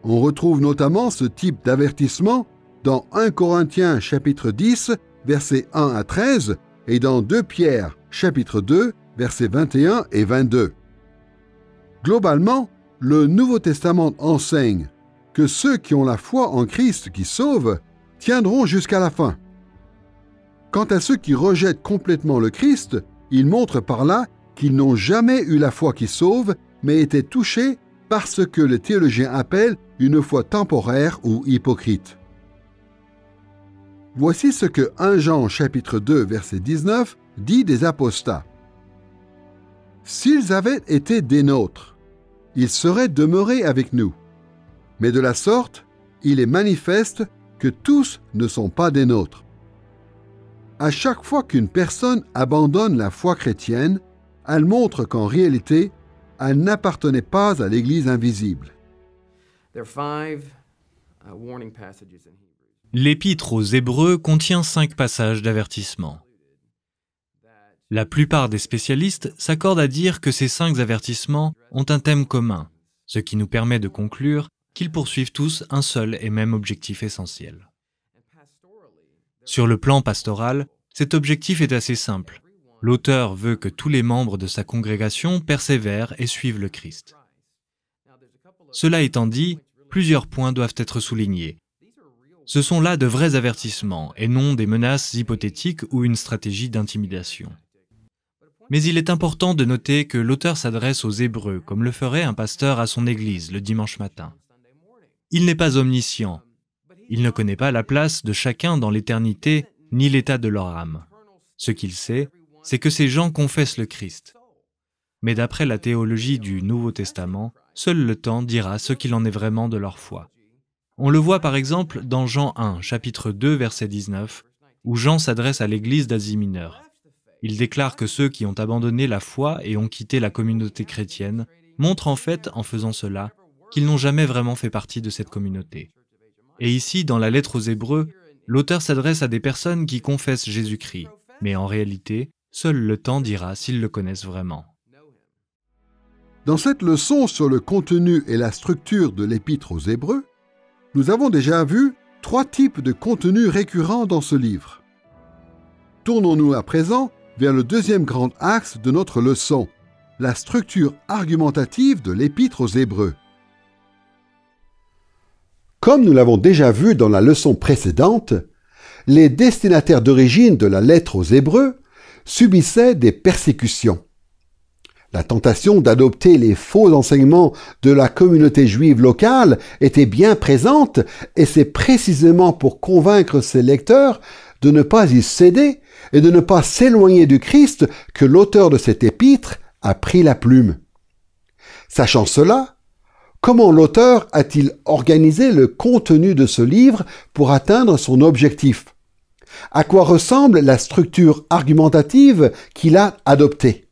On retrouve notamment ce type d'avertissement dans 1 Corinthiens chapitre 10, versets 1 à 13, et dans 2 Pierre chapitre 2, versets 21 et 22. Globalement, le Nouveau Testament enseigne que ceux qui ont la foi en Christ qui sauve tiendront jusqu'à la fin. Quant à ceux qui rejettent complètement le Christ, il montre par là qu'ils n'ont jamais eu la foi qui sauve, mais étaient touchés par ce que les théologiens appellent une foi temporaire ou hypocrite. Voici ce que 1 Jean chapitre 2 verset 19 dit des apostats. « S'ils avaient été des nôtres, ils seraient demeurés avec nous. Mais de la sorte, il est manifeste que tous ne sont pas des nôtres. » À chaque fois qu'une personne abandonne la foi chrétienne, elle montre qu'en réalité, elle n'appartenait pas à l'Église invisible. L'Épître aux Hébreux contient 5 passages d'avertissement. La plupart des spécialistes s'accordent à dire que ces 5 avertissements ont un thème commun, ce qui nous permet de conclure qu'ils poursuivent tous un seul et même objectif essentiel. Sur le plan pastoral, cet objectif est assez simple. L'auteur veut que tous les membres de sa congrégation persévèrent et suivent le Christ. Cela étant dit, plusieurs points doivent être soulignés. Ce sont là de vrais avertissements et non des menaces hypothétiques ou une stratégie d'intimidation. Mais il est important de noter que l'auteur s'adresse aux Hébreux comme le ferait un pasteur à son église le dimanche matin. Il n'est pas omniscient. Il ne connaît pas la place de chacun dans l'éternité ni l'état de leur âme. Ce qu'il sait, c'est que ces gens confessent le Christ. Mais d'après la théologie du Nouveau Testament, seul le temps dira ce qu'il en est vraiment de leur foi. On le voit par exemple dans Jean 1, chapitre 2, verset 19, où Jean s'adresse à l'église d'Asie mineure. Il déclare que ceux qui ont abandonné la foi et ont quitté la communauté chrétienne montrent en fait, en faisant cela, qu'ils n'ont jamais vraiment fait partie de cette communauté. Et ici, dans la lettre aux Hébreux, l'auteur s'adresse à des personnes qui confessent Jésus-Christ, mais en réalité, seul le temps dira s'ils le connaissent vraiment. Dans cette leçon sur le contenu et la structure de l'Épître aux Hébreux, nous avons déjà vu 3 types de contenus récurrents dans ce livre. Tournons-nous à présent vers le deuxième grand axe de notre leçon, la structure argumentative de l'Épître aux Hébreux. Comme nous l'avons déjà vu dans la leçon précédente, les destinataires d'origine de la lettre aux Hébreux subissaient des persécutions. La tentation d'adopter les faux enseignements de la communauté juive locale était bien présente et c'est précisément pour convaincre ses lecteurs de ne pas y céder et de ne pas s'éloigner du Christ que l'auteur de cet épître a pris la plume. Sachant cela, comment l'auteur a-t-il organisé le contenu de ce livre pour atteindre son objectif? À quoi ressemble la structure argumentative qu'il a adoptée?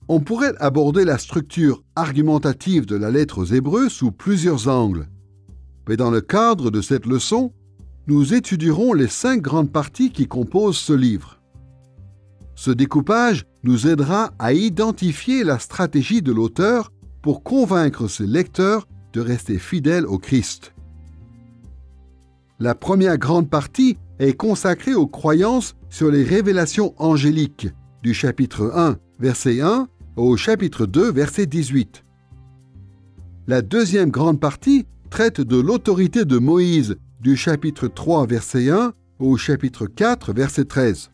On pourrait aborder la structure argumentative de la lettre aux Hébreux sous plusieurs angles. Mais dans le cadre de cette leçon, nous étudierons les 5 grandes parties qui composent ce livre. Ce découpage nous aidera à identifier la stratégie de l'auteur pour convaincre ses lecteurs de rester fidèles au Christ. La première grande partie est consacrée aux croyances sur les révélations angéliques, du chapitre 1, verset 1, au chapitre 2, verset 18. La deuxième grande partie traite de l'autorité de Moïse, du chapitre 3, verset 1, au chapitre 4, verset 13.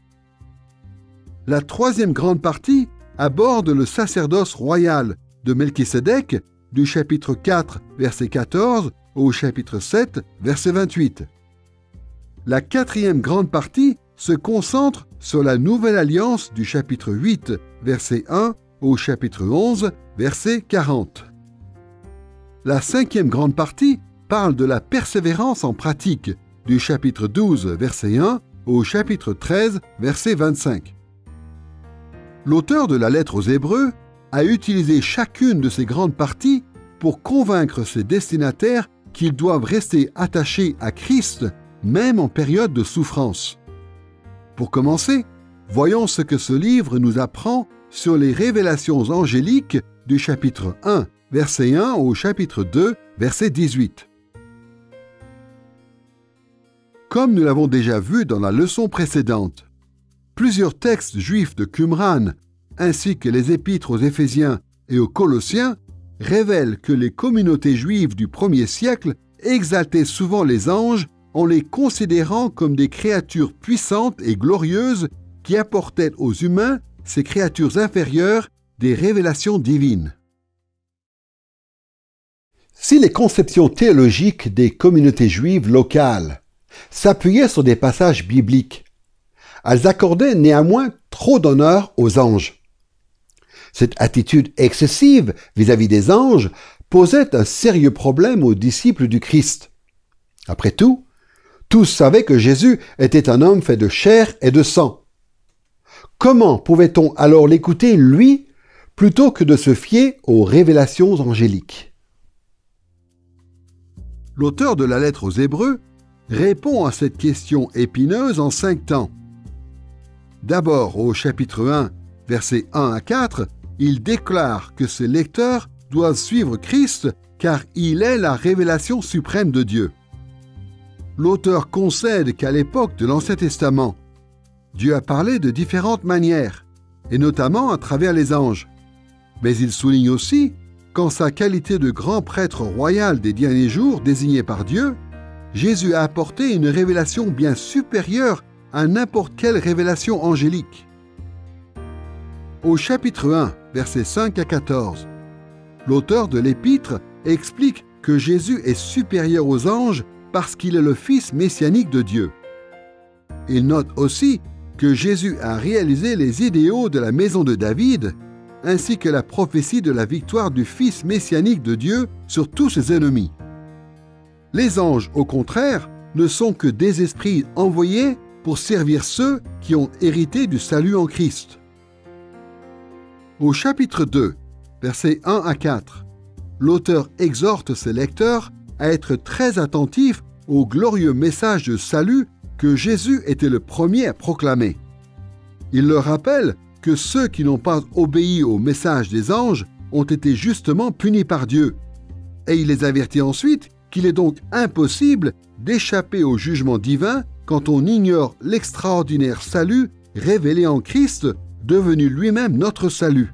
La troisième grande partie aborde le sacerdoce royal de Melchisédek, du chapitre 4, verset 14, au chapitre 7, verset 28. La quatrième grande partie se concentre sur la nouvelle alliance du chapitre 8, verset 1, au chapitre 11, verset 40. La cinquième grande partie parle de la persévérance en pratique, du chapitre 12, verset 1, au chapitre 13, verset 25. L'auteur de la lettre aux Hébreux a utilisé chacune de ces grandes parties pour convaincre ses destinataires qu'ils doivent rester attachés à Christ, même en période de souffrance. Pour commencer, voyons ce que ce livre nous apprend sur les révélations angéliques du chapitre 1, verset 1 au chapitre 2, verset 18. Comme nous l'avons déjà vu dans la leçon précédente, plusieurs textes juifs de Qumran, ainsi que les épîtres aux Éphésiens et aux Colossiens, révèlent que les communautés juives du 1er siècle exaltaient souvent les anges en les considérant comme des créatures puissantes et glorieuses qui apportaient aux humains, ces créatures inférieures, des révélations divines. Si les conceptions théologiques des communautés juives locales s'appuyaient sur des passages bibliques, elles accordaient néanmoins trop d'honneur aux anges. Cette attitude excessive vis-à-vis des anges posait un sérieux problème aux disciples du Christ. Après tout, tous savaient que Jésus était un homme fait de chair et de sang. Comment pouvait-on alors l'écouter, lui, plutôt que de se fier aux révélations angéliques? L'auteur de la lettre aux Hébreux répond à cette question épineuse en 5 temps. D'abord, au chapitre 1, versets 1 à 4, il déclare que ses lecteurs doivent suivre Christ car il est la révélation suprême de Dieu. L'auteur concède qu'à l'époque de l'Ancien Testament, Dieu a parlé de différentes manières, et notamment à travers les anges. Mais il souligne aussi qu'en sa qualité de grand prêtre royal des derniers jours désigné par Dieu, Jésus a apporté une révélation bien supérieure à n'importe quelle révélation angélique. Au chapitre 1, versets 5 à 14, l'auteur de l'épître explique que Jésus est supérieur aux anges parce qu'il est le Fils messianique de Dieu. Il note aussi que Jésus a réalisé les idéaux de la maison de David, ainsi que la prophétie de la victoire du Fils messianique de Dieu sur tous ses ennemis. Les anges, au contraire, ne sont que des esprits envoyés pour servir ceux qui ont hérité du salut en Christ. Au chapitre 2, versets 1 à 4, l'auteur exhorte ses lecteurs à être très attentifs au glorieux message de salut que Jésus était le premier à proclamer. Il leur rappelle que ceux qui n'ont pas obéi au message des anges ont été justement punis par Dieu. Et il les avertit ensuite qu'il est donc impossible d'échapper au jugement divin quand on ignore l'extraordinaire salut révélé en Christ, devenu lui-même notre salut.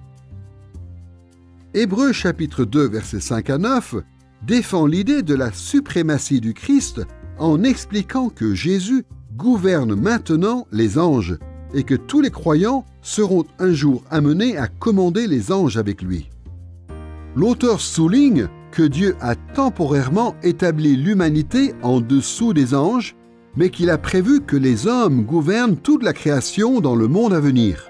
Hébreux chapitre 2, versets 5 à 9 défend l'idée de la suprématie du Christ en expliquant que Jésus gouverne maintenant les anges et que tous les croyants seront un jour amenés à commander les anges avec lui. L'auteur souligne que Dieu a temporairement établi l'humanité en dessous des anges, mais qu'il a prévu que les hommes gouvernent toute la création dans le monde à venir.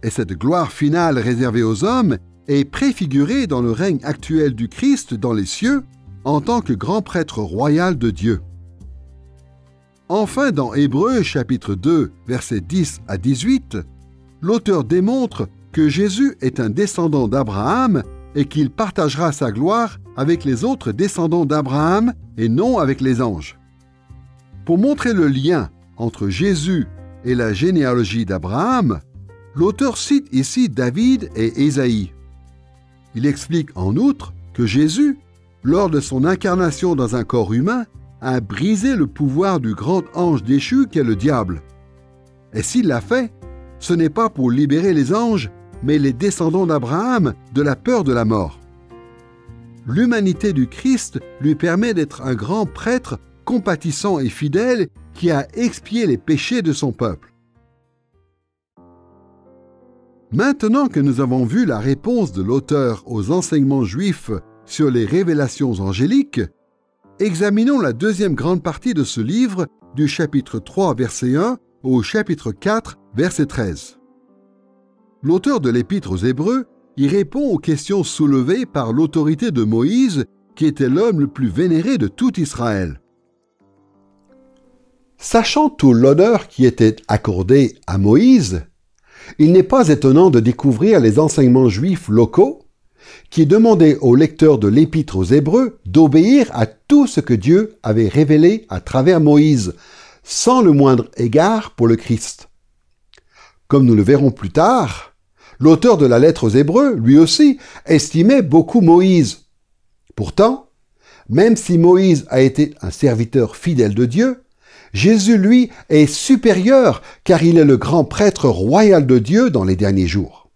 Et cette gloire finale réservée aux hommes est préfigurée dans le règne actuel du Christ dans les cieux en tant que grand prêtre royal de Dieu. Enfin, dans Hébreux chapitre 2, versets 10 à 18, l'auteur démontre que Jésus est un descendant d'Abraham et qu'il partagera sa gloire avec les autres descendants d'Abraham et non avec les anges. Pour montrer le lien entre Jésus et la généalogie d'Abraham, l'auteur cite ici David et Ésaïe. Il explique en outre que Jésus, lors de son incarnation dans un corps humain, a brisé le pouvoir du grand ange déchu qu'est le diable. Et s'il l'a fait, ce n'est pas pour libérer les anges, mais les descendants d'Abraham de la peur de la mort. L'humanité du Christ lui permet d'être un grand prêtre compatissant et fidèle qui a expié les péchés de son peuple. Maintenant que nous avons vu la réponse de l'auteur aux enseignements juifs sur les révélations angéliques, examinons la deuxième grande partie de ce livre du chapitre 3, verset 1 au chapitre 4, verset 13. L'auteur de l'Épître aux Hébreux y répond aux questions soulevées par l'autorité de Moïse, qui était l'homme le plus vénéré de tout Israël. Sachant tout l'honneur qui était accordé à Moïse, il n'est pas étonnant de découvrir les enseignements juifs locaux qui demandaient aux lecteurs de l'Épître aux Hébreux d'obéir à tout ce que Dieu avait révélé à travers Moïse, sans le moindre égard pour le Christ. Comme nous le verrons plus tard, l'auteur de la lettre aux Hébreux, lui aussi, estimait beaucoup Moïse. Pourtant, même si Moïse a été un serviteur fidèle de Dieu, Jésus, lui, est supérieur car il est le grand prêtre royal de Dieu dans les derniers jours.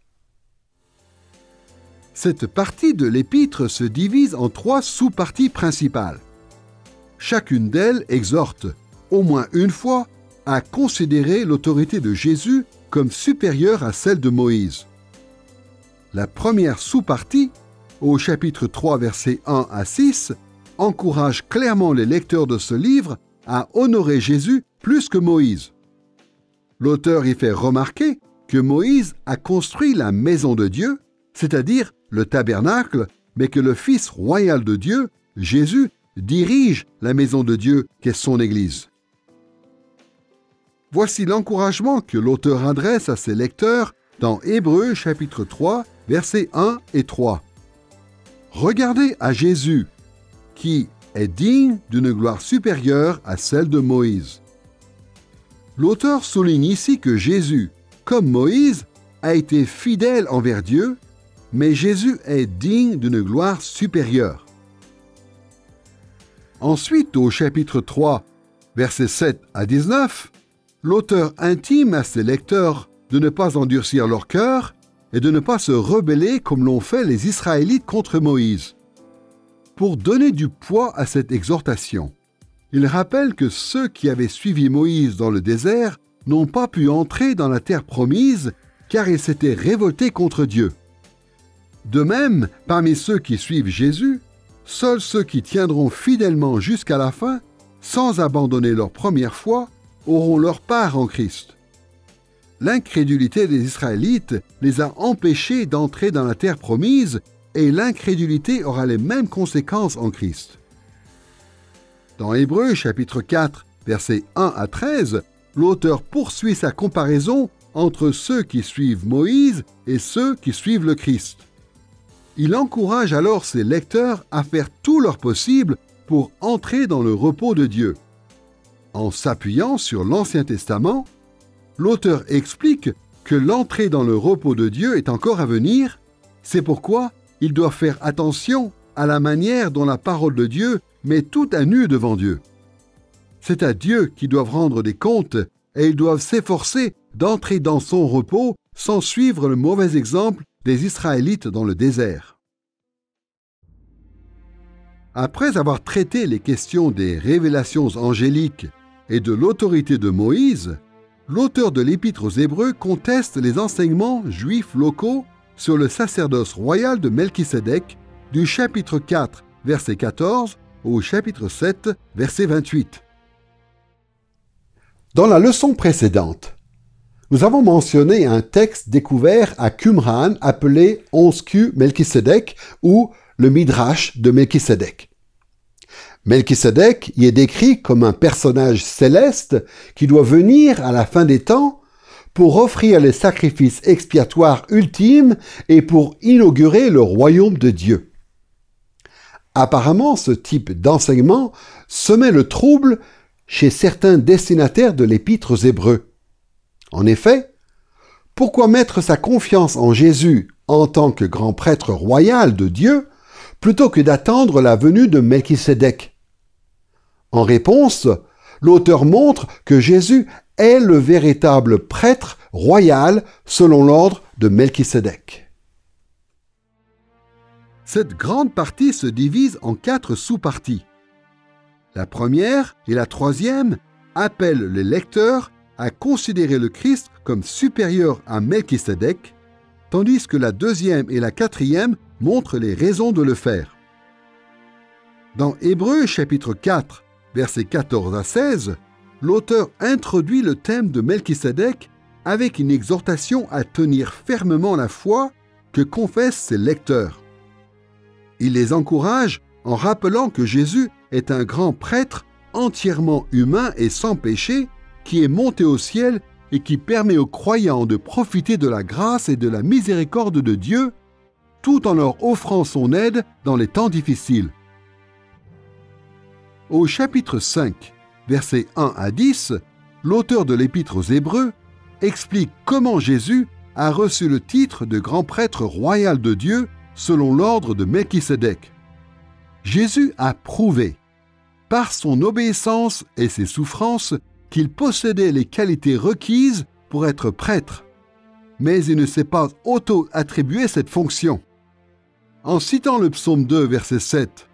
Cette partie de l'Épître se divise en 3 sous-parties principales. Chacune d'elles exhorte, au moins une fois, à considérer l'autorité de Jésus comme supérieure à celle de Moïse. La première sous-partie, au chapitre 3, versets 1 à 6, encourage clairement les lecteurs de ce livre à honorer Jésus plus que Moïse. L'auteur y fait remarquer que Moïse a construit la maison de Dieu, c'est-à-dire le tabernacle, mais que le Fils royal de Dieu, Jésus, dirige la maison de Dieu qu'est son Église. Voici l'encouragement que l'auteur adresse à ses lecteurs dans Hébreux chapitre 3, versets 1 et 3. Regardez à Jésus, qui est digne d'une gloire supérieure à celle de Moïse. L'auteur souligne ici que Jésus, comme Moïse, a été fidèle envers Dieu, mais Jésus est digne d'une gloire supérieure. Ensuite, au chapitre 3, versets 7 à 19, l'auteur intime à ses lecteurs de ne pas endurcir leur cœur et de ne pas se rebeller comme l'ont fait les Israélites contre Moïse. Pour donner du poids à cette exhortation, il rappelle que ceux qui avaient suivi Moïse dans le désert n'ont pas pu entrer dans la terre promise car ils s'étaient révoltés contre Dieu. De même, parmi ceux qui suivent Jésus, seuls ceux qui tiendront fidèlement jusqu'à la fin, sans abandonner leur première foi, auront leur part en Christ. L'incrédulité des Israélites les a empêchés d'entrer dans la terre promise et l'incrédulité aura les mêmes conséquences en Christ. Dans Hébreux chapitre 4, versets 1 à 13, l'auteur poursuit sa comparaison entre ceux qui suivent Moïse et ceux qui suivent le Christ. Il encourage alors ses lecteurs à faire tout leur possible pour entrer dans le repos de Dieu. En s'appuyant sur l'Ancien Testament, l'auteur explique que l'entrée dans le repos de Dieu est encore à venir, c'est pourquoi ils doivent faire attention à la manière dont la parole de Dieu met tout à nu devant Dieu. C'est à Dieu qu'ils doivent rendre des comptes et ils doivent s'efforcer d'entrer dans son repos sans suivre le mauvais exemple des Israélites dans le désert. Après avoir traité les questions des révélations angéliques et de l'autorité de Moïse, l'auteur de l'Épître aux Hébreux conteste les enseignements juifs locaux sur le sacerdoce royal de Melchisédek du chapitre 4, verset 14 au chapitre 7, verset 28. Dans la leçon précédente, nous avons mentionné un texte découvert à Qumran appelé 11Q Melchisédek ou le Midrash de Melchisédek. Melchisédek y est décrit comme un personnage céleste qui doit venir à la fin des temps pour offrir les sacrifices expiatoires ultimes et pour inaugurer le royaume de Dieu. Apparemment, ce type d'enseignement semait le trouble chez certains destinataires de l'Épître aux Hébreux. En effet, pourquoi mettre sa confiance en Jésus en tant que grand prêtre royal de Dieu plutôt que d'attendre la venue de Melchisédek? En réponse, l'auteur montre que Jésus est le véritable prêtre royal selon l'ordre de Melchisédek. Cette grande partie se divise en 4 sous-parties. La première et la troisième appellent les lecteurs à considérer le Christ comme supérieur à Melchisédek, tandis que la deuxième et la quatrième montrent les raisons de le faire. Dans Hébreux chapitre 4, versets 14 à 16, l'auteur introduit le thème de Melchisédek avec une exhortation à tenir fermement la foi que confessent ses lecteurs. Il les encourage en rappelant que Jésus est un grand prêtre entièrement humain et sans péché qui est monté au ciel et qui permet aux croyants de profiter de la grâce et de la miséricorde de Dieu tout en leur offrant son aide dans les temps difficiles. Au chapitre 5, versets 1 à 10, l'auteur de l'Épître aux Hébreux explique comment Jésus a reçu le titre de grand prêtre royal de Dieu selon l'ordre de Melchisédek. Jésus a prouvé, par son obéissance et ses souffrances, qu'il possédait les qualités requises pour être prêtre, mais il ne s'est pas auto-attribué cette fonction. En citant le psaume 2, verset 7,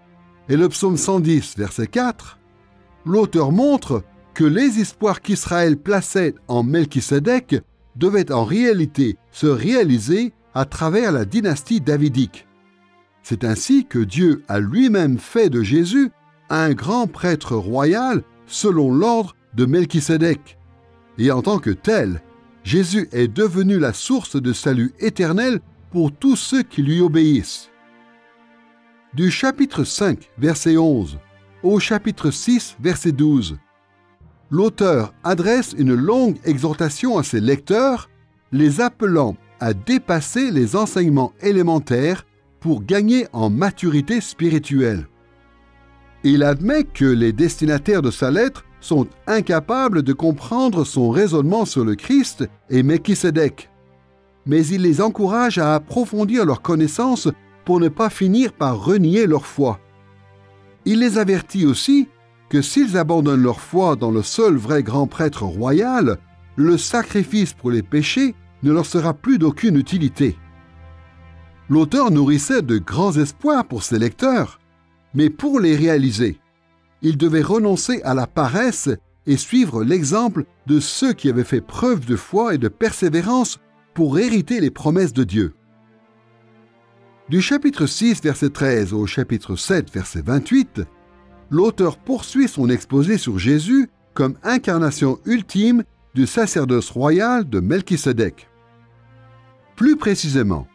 et le psaume 110, verset 4, l'auteur montre que les espoirs qu'Israël plaçait en Melchisédek devaient en réalité se réaliser à travers la dynastie davidique. C'est ainsi que Dieu a lui-même fait de Jésus un grand prêtre royal selon l'ordre de Melchisédek. Et en tant que tel, Jésus est devenu la source de salut éternel pour tous ceux qui lui obéissent. Du chapitre 5, verset 11, au chapitre 6, verset 12, l'auteur adresse une longue exhortation à ses lecteurs, les appelant à dépasser les enseignements élémentaires pour gagner en maturité spirituelle. Il admet que les destinataires de sa lettre sont incapables de comprendre son raisonnement sur le Christ et Melchisédek, mais il les encourage à approfondir leur connaissance pour ne pas finir par renier leur foi. Il les avertit aussi que s'ils abandonnent leur foi dans le seul vrai grand prêtre royal, le sacrifice pour les péchés ne leur sera plus d'aucune utilité. L'auteur nourrissait de grands espoirs pour ses lecteurs, mais pour les réaliser, il devait renoncer à la paresse et suivre l'exemple de ceux qui avaient fait preuve de foi et de persévérance pour hériter les promesses de Dieu. Du chapitre 6, verset 13 au chapitre 7, verset 28, l'auteur poursuit son exposé sur Jésus comme incarnation ultime du sacerdoce royal de Melchisédek. Plus précisément,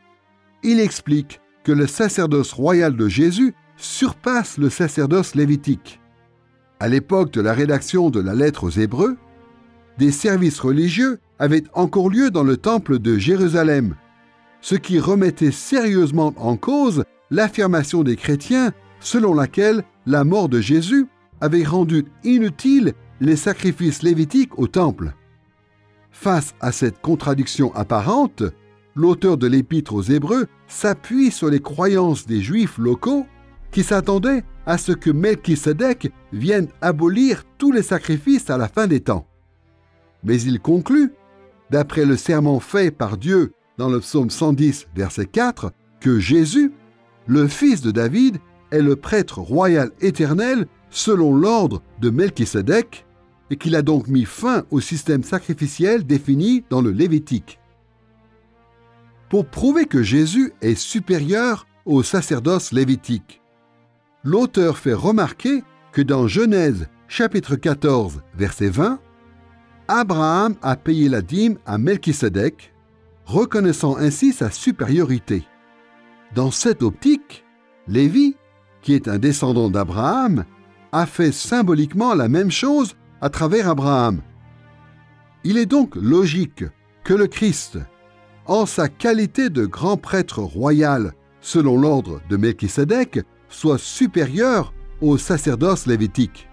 il explique que le sacerdoce royal de Jésus surpasse le sacerdoce lévitique. À l'époque de la rédaction de la lettre aux Hébreux, des services religieux avaient encore lieu dans le temple de Jérusalem, ce qui remettait sérieusement en cause l'affirmation des chrétiens selon laquelle la mort de Jésus avait rendu inutiles les sacrifices lévitiques au temple. Face à cette contradiction apparente, l'auteur de l'Épître aux Hébreux s'appuie sur les croyances des Juifs locaux qui s'attendaient à ce que Melchisédek vienne abolir tous les sacrifices à la fin des temps. Mais il conclut, d'après le serment fait par Dieu dans le psaume 110, verset 4, que Jésus, le fils de David, est le prêtre royal éternel selon l'ordre de Melchisédek et qu'il a donc mis fin au système sacrificiel défini dans le Lévitique. Pour prouver que Jésus est supérieur au sacerdoce lévitique, l'auteur fait remarquer que dans Genèse chapitre 14, verset 20, Abraham a payé la dîme à Melchisédek, reconnaissant ainsi sa supériorité. Dans cette optique, Lévi, qui est un descendant d'Abraham, a fait symboliquement la même chose à travers Abraham. Il est donc logique que le Christ, en sa qualité de grand prêtre royal selon l'ordre de Melchisédek, soit supérieur au sacerdoce lévitique.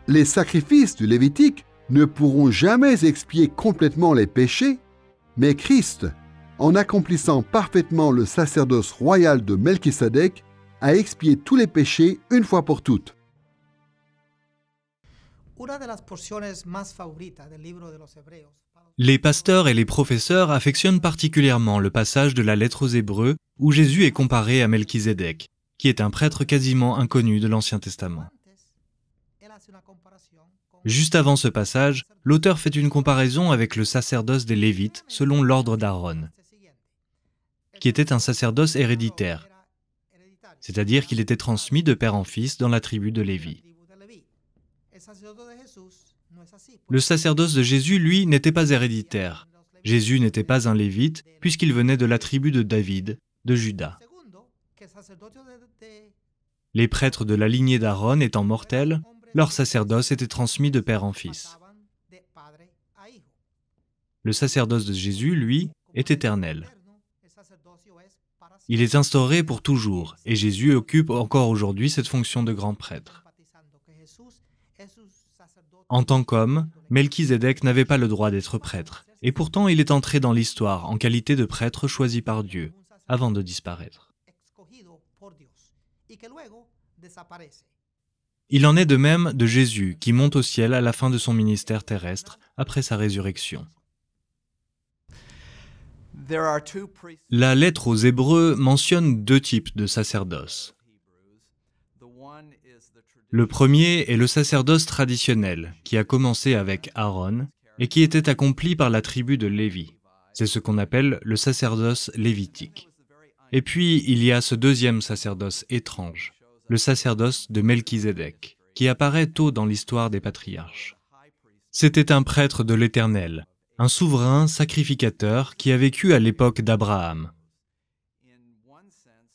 Les sacrifices du Lévitique ne pourront jamais expier complètement les péchés, mais Christ, en accomplissant parfaitement le sacerdoce royal de Melchisédek, a expié tous les péchés une fois pour toutes. Les pasteurs et les professeurs affectionnent particulièrement le passage de la lettre aux Hébreux où Jésus est comparé à Melchisédek, qui est un prêtre quasiment inconnu de l'Ancien Testament. Juste avant ce passage, l'auteur fait une comparaison avec le sacerdoce des Lévites selon l'ordre d'Aaron, qui était un sacerdoce héréditaire, c'est-à-dire qu'il était transmis de père en fils dans la tribu de Lévi. Le sacerdoce de Jésus, lui, n'était pas héréditaire. Jésus n'était pas un Lévite, puisqu'il venait de la tribu de David, de Juda. Les prêtres de la lignée d'Aaron étant mortels, leur sacerdoce était transmis de père en fils. Le sacerdoce de Jésus, lui, est éternel. Il est instauré pour toujours, et Jésus occupe encore aujourd'hui cette fonction de grand prêtre. En tant qu'homme, Melchisédek n'avait pas le droit d'être prêtre, et pourtant il est entré dans l'histoire en qualité de prêtre choisi par Dieu, avant de disparaître. Il en est de même de Jésus, qui monte au ciel à la fin de son ministère terrestre, après sa résurrection. La lettre aux Hébreux mentionne deux types de sacerdoce. Le premier est le sacerdoce traditionnel, qui a commencé avec Aaron et qui était accompli par la tribu de Lévi. C'est ce qu'on appelle le sacerdoce lévitique. Et puis, il y a ce deuxième sacerdoce étrange, le sacerdoce de Melchisédek, qui apparaît tôt dans l'histoire des patriarches. C'était un prêtre de l'Éternel, un souverain sacrificateur qui a vécu à l'époque d'Abraham.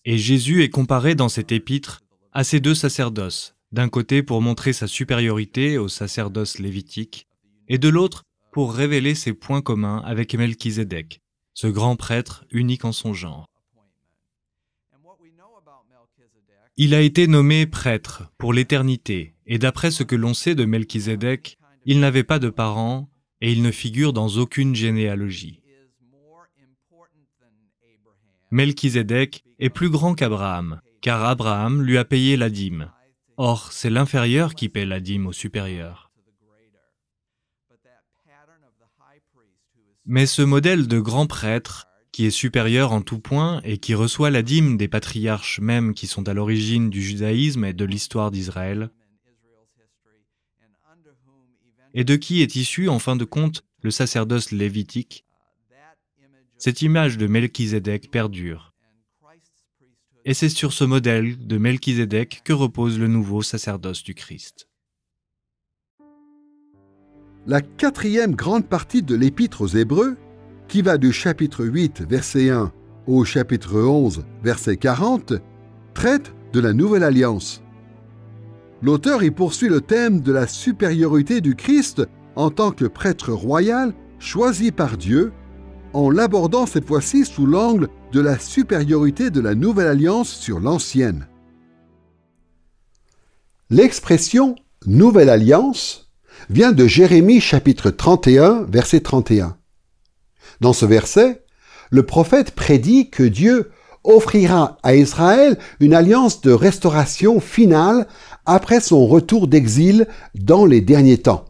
Et Jésus est comparé dans cet épître à ces deux sacerdoces, d'un côté pour montrer sa supériorité au sacerdoce lévitique, et de l'autre pour révéler ses points communs avec Melchisédek, ce grand prêtre unique en son genre. Il a été nommé prêtre pour l'éternité, et d'après ce que l'on sait de Melchisédek, il n'avait pas de parents et il ne figure dans aucune généalogie. Melchisédek est plus grand qu'Abraham, car Abraham lui a payé la dîme. Or, c'est l'inférieur qui paie la dîme au supérieur. Mais ce modèle de grand prêtre, qui est supérieur en tout point et qui reçoit la dîme des patriarches même qui sont à l'origine du judaïsme et de l'histoire d'Israël, et de qui est issu, en fin de compte, le sacerdoce lévitique, cette image de Melchisédek perdure. Et c'est sur ce modèle de Melchisédek que repose le nouveau sacerdoce du Christ. La quatrième grande partie de l'Épître aux Hébreux, qui va du chapitre 8, verset 1 au chapitre 11, verset 40, traite de la Nouvelle Alliance. L'auteur y poursuit le thème de la supériorité du Christ en tant que prêtre royal choisi par Dieu, en l'abordant cette fois-ci sous l'angle de la supériorité de la Nouvelle Alliance sur l'Ancienne. L'expression « Nouvelle Alliance » vient de Jérémie chapitre 31, verset 31. Dans ce verset, le prophète prédit que Dieu offrira à Israël une alliance de restauration finale après son retour d'exil dans les derniers temps.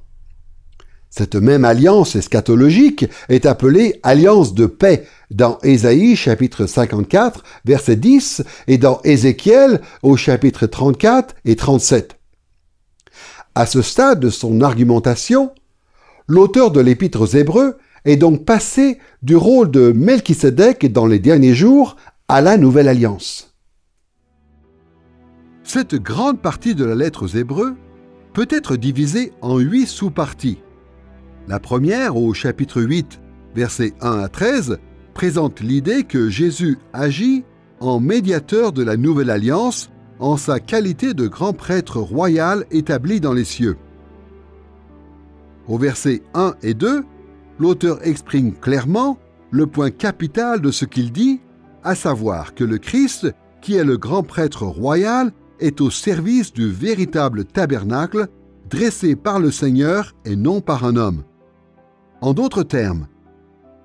Cette même alliance eschatologique est appelée alliance de paix dans Ésaïe chapitre 54, verset 10 et dans Ézéchiel au chapitre 34 et 37. À ce stade de son argumentation, l'auteur de l'Épître aux Hébreux est donc passé du rôle de Melchisédek dans les derniers jours à la Nouvelle Alliance. Cette grande partie de la lettre aux Hébreux peut être divisée en 8 sous-parties. La première, au chapitre 8, versets 1 à 13, présente l'idée que Jésus agit en médiateur de la Nouvelle Alliance en sa qualité de grand prêtre royal établi dans les cieux. Au versets 1 et 2, l'auteur exprime clairement le point capital de ce qu'il dit, à savoir que le Christ, qui est le grand prêtre royal, est au service du véritable tabernacle dressé par le Seigneur et non par un homme. En d'autres termes,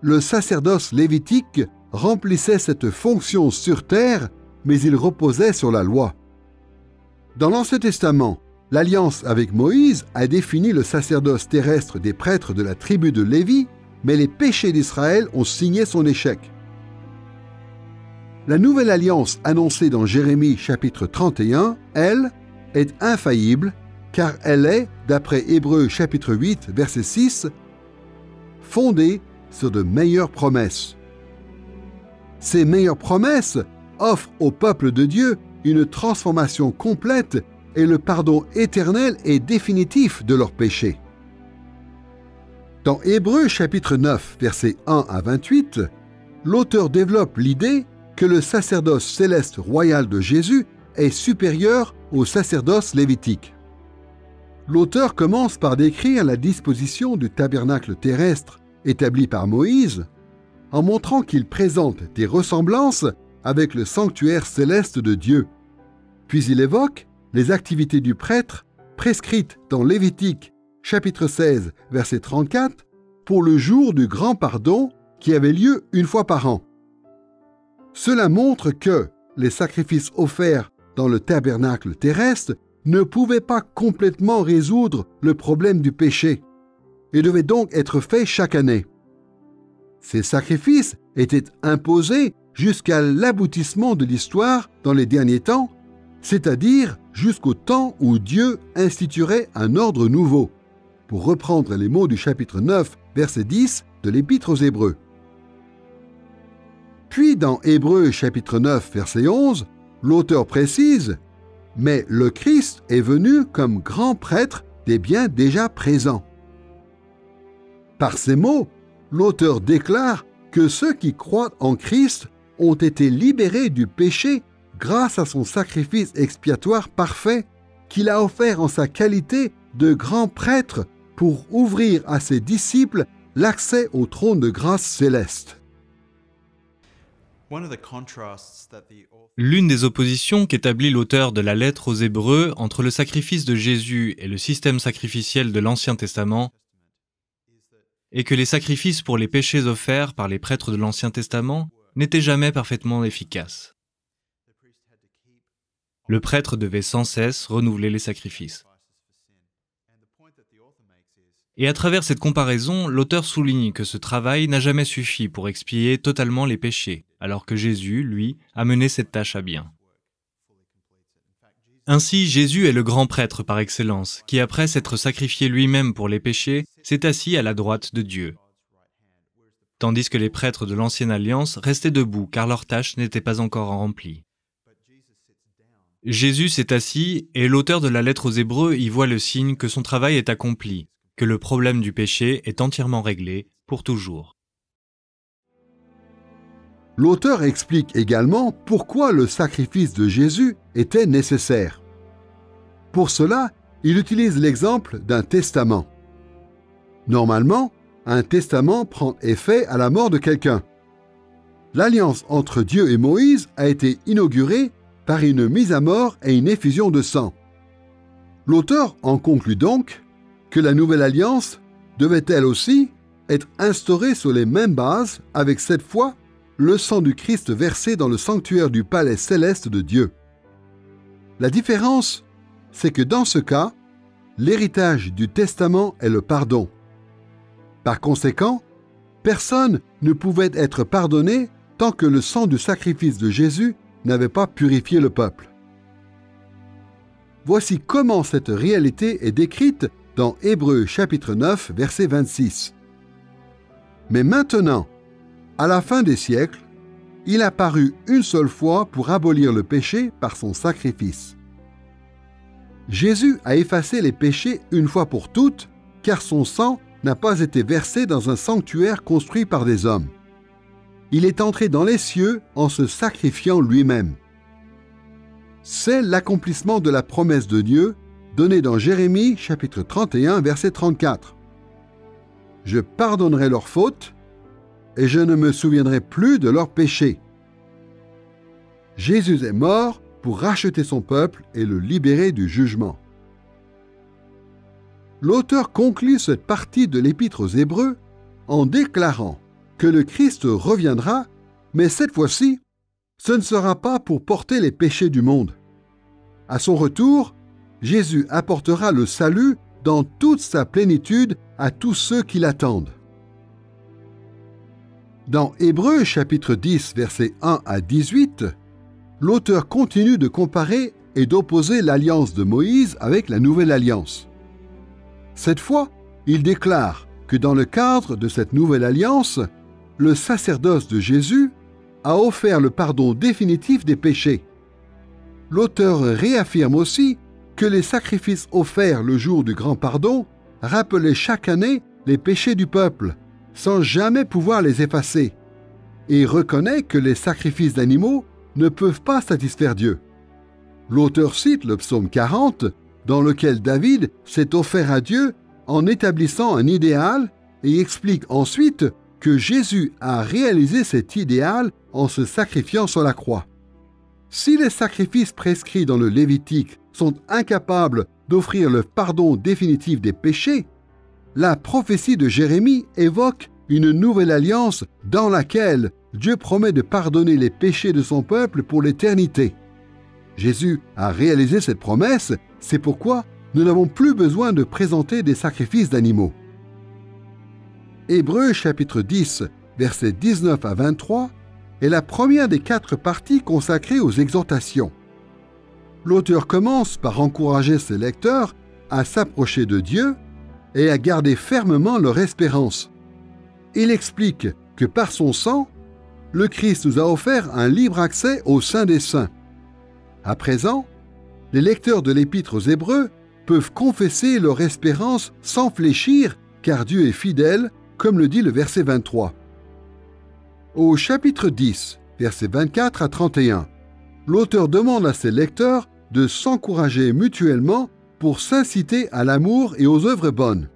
le sacerdoce lévitique remplissait cette fonction sur terre, mais il reposait sur la loi. Dans l'Ancien Testament, l'alliance avec Moïse a défini le sacerdoce terrestre des prêtres de la tribu de Lévi, mais les péchés d'Israël ont signé son échec. La nouvelle alliance annoncée dans Jérémie chapitre 31, elle, est infaillible, car elle est, d'après Hébreux chapitre 8, verset 6, fondée sur de meilleures promesses. Ces meilleures promesses offrent au peuple de Dieu une transformation complète et le pardon éternel et définitif de leurs péchés. Dans Hébreux chapitre 9, versets 1 à 28, l'auteur développe l'idée que le sacerdoce céleste royal de Jésus est supérieur au sacerdoce lévitique. L'auteur commence par décrire la disposition du tabernacle terrestre établi par Moïse, en montrant qu'il présente des ressemblances avec le sanctuaire céleste de Dieu. Puis il évoque les activités du prêtre prescrites dans Lévitique chapitre 16, verset 34, pour le jour du grand pardon qui avait lieu une fois par an. Cela montre que les sacrifices offerts dans le tabernacle terrestre ne pouvaient pas complètement résoudre le problème du péché et devaient donc être faits chaque année. Ces sacrifices étaient imposés jusqu'à l'aboutissement de l'histoire dans les derniers temps, c'est-à-dire jusqu'au temps où Dieu instituerait un ordre nouveau, pour reprendre les mots du chapitre 9, verset 10 de l'Épître aux Hébreux. Puis dans Hébreux chapitre 9, verset 11, l'auteur précise « Mais le Christ est venu comme grand prêtre des biens déjà présents ». Par ces mots, l'auteur déclare que ceux qui croient en Christ ont été libérés du péché grâce à son sacrifice expiatoire parfait qu'il a offert en sa qualité de grand prêtre pour ouvrir à ses disciples l'accès au trône de grâce céleste. L'une des oppositions qu'établit l'auteur de la lettre aux Hébreux entre le sacrifice de Jésus et le système sacrificiel de l'Ancien Testament est que les sacrifices pour les péchés offerts par les prêtres de l'Ancien Testament n'étaient jamais parfaitement efficaces. Le prêtre devait sans cesse renouveler les sacrifices. Et à travers cette comparaison, l'auteur souligne que ce travail n'a jamais suffi pour expier totalement les péchés, alors que Jésus, lui, a mené cette tâche à bien. Ainsi, Jésus est le grand prêtre par excellence, qui après s'être sacrifié lui-même pour les péchés, s'est assis à la droite de Dieu. Tandis que les prêtres de l'Ancienne Alliance restaient debout, car leur tâche n'était pas encore remplie. Jésus s'est assis, et l'auteur de la lettre aux Hébreux y voit le signe que son travail est accompli, que le problème du péché est entièrement réglé pour toujours. L'auteur explique également pourquoi le sacrifice de Jésus était nécessaire. Pour cela, il utilise l'exemple d'un testament. Normalement, un testament prend effet à la mort de quelqu'un. L'alliance entre Dieu et Moïse a été inaugurée par une mise à mort et une effusion de sang. L'auteur en conclut donc que la nouvelle alliance devait elle aussi être instaurée sur les mêmes bases avec cette fois le sang du Christ versé dans le sanctuaire du palais céleste de Dieu. La différence, c'est que dans ce cas, l'héritage du testament est le pardon. Par conséquent, personne ne pouvait être pardonné tant que le sang du sacrifice de Jésus n'avait pas purifié le peuple. Voici comment cette réalité est décrite dans Hébreux chapitre 9, verset 26. Mais maintenant, à la fin des siècles, il a paru une seule fois pour abolir le péché par son sacrifice. Jésus a effacé les péchés une fois pour toutes, car son sang n'a pas été versé dans un sanctuaire construit par des hommes. Il est entré dans les cieux en se sacrifiant lui-même. C'est l'accomplissement de la promesse de Dieu donnée dans Jérémie chapitre 31, verset 34. « Je pardonnerai leurs fautes et je ne me souviendrai plus de leurs péchés. » Jésus est mort pour racheter son peuple et le libérer du jugement. L'auteur conclut cette partie de l'Épître aux Hébreux en déclarant que le Christ reviendra, mais cette fois-ci, ce ne sera pas pour porter les péchés du monde. À son retour, Jésus apportera le salut dans toute sa plénitude à tous ceux qui l'attendent. Dans Hébreux chapitre 10, versets 1 à 18, l'auteur continue de comparer et d'opposer l'alliance de Moïse avec la nouvelle alliance. Cette fois, il déclare que dans le cadre de cette nouvelle alliance, le sacerdoce de Jésus a offert le pardon définitif des péchés. L'auteur réaffirme aussi que les sacrifices offerts le jour du grand pardon rappelaient chaque année les péchés du peuple, sans jamais pouvoir les effacer, et reconnaît que les sacrifices d'animaux ne peuvent pas satisfaire Dieu. L'auteur cite le psaume 40, dans lequel David s'est offert à Dieu en établissant un idéal et explique ensuite que Jésus a réalisé cet idéal en se sacrifiant sur la croix. Si les sacrifices prescrits dans le Lévitique sont incapables d'offrir le pardon définitif des péchés, la prophétie de Jérémie évoque une nouvelle alliance dans laquelle Dieu promet de pardonner les péchés de son peuple pour l'éternité. Jésus a réalisé cette promesse, c'est pourquoi nous n'avons plus besoin de présenter des sacrifices d'animaux. Hébreux chapitre 10, versets 19 à 23, est la première des 4 parties consacrées aux exhortations. L'auteur commence par encourager ses lecteurs à s'approcher de Dieu et à garder fermement leur espérance. Il explique que par son sang, le Christ nous a offert un libre accès au sein des saints. À présent, les lecteurs de l'Épître aux Hébreux peuvent confesser leur espérance sans fléchir, car Dieu est fidèle, comme le dit le verset 23. Au chapitre 10, versets 24 à 31, l'auteur demande à ses lecteurs de s'encourager mutuellement pour s'inciter à l'amour et aux œuvres bonnes.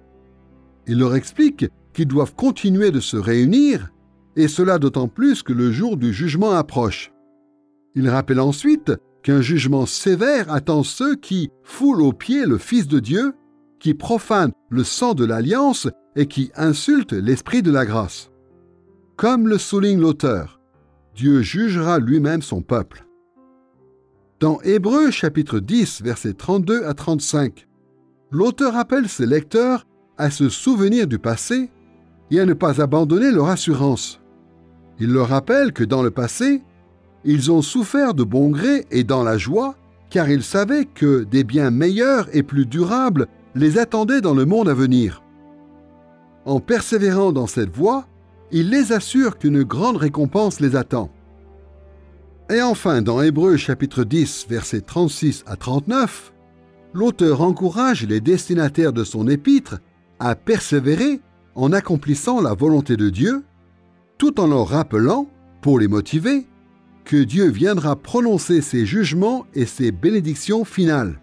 Il leur explique qu'ils doivent continuer de se réunir, et cela d'autant plus que le jour du jugement approche. Il rappelle ensuite qu'un jugement sévère attend ceux qui foulent aux pieds le Fils de Dieu, qui profanent le sang de l'Alliance et qui insultent l'Esprit de la grâce. Comme le souligne l'auteur, Dieu jugera lui-même son peuple. Dans Hébreux chapitre 10, versets 32 à 35, l'auteur appelle ses lecteurs à se souvenir du passé et à ne pas abandonner leur assurance. Il leur rappelle que dans le passé, ils ont souffert de bon gré et dans la joie, car ils savaient que des biens meilleurs et plus durables les attendaient dans le monde à venir. En persévérant dans cette voie, il les assure qu'une grande récompense les attend. Et enfin, dans Hébreux chapitre 10, versets 36 à 39, l'auteur encourage les destinataires de son épître à persévérer en accomplissant la volonté de Dieu, tout en leur rappelant, pour les motiver, que Dieu viendra prononcer ses jugements et ses bénédictions finales.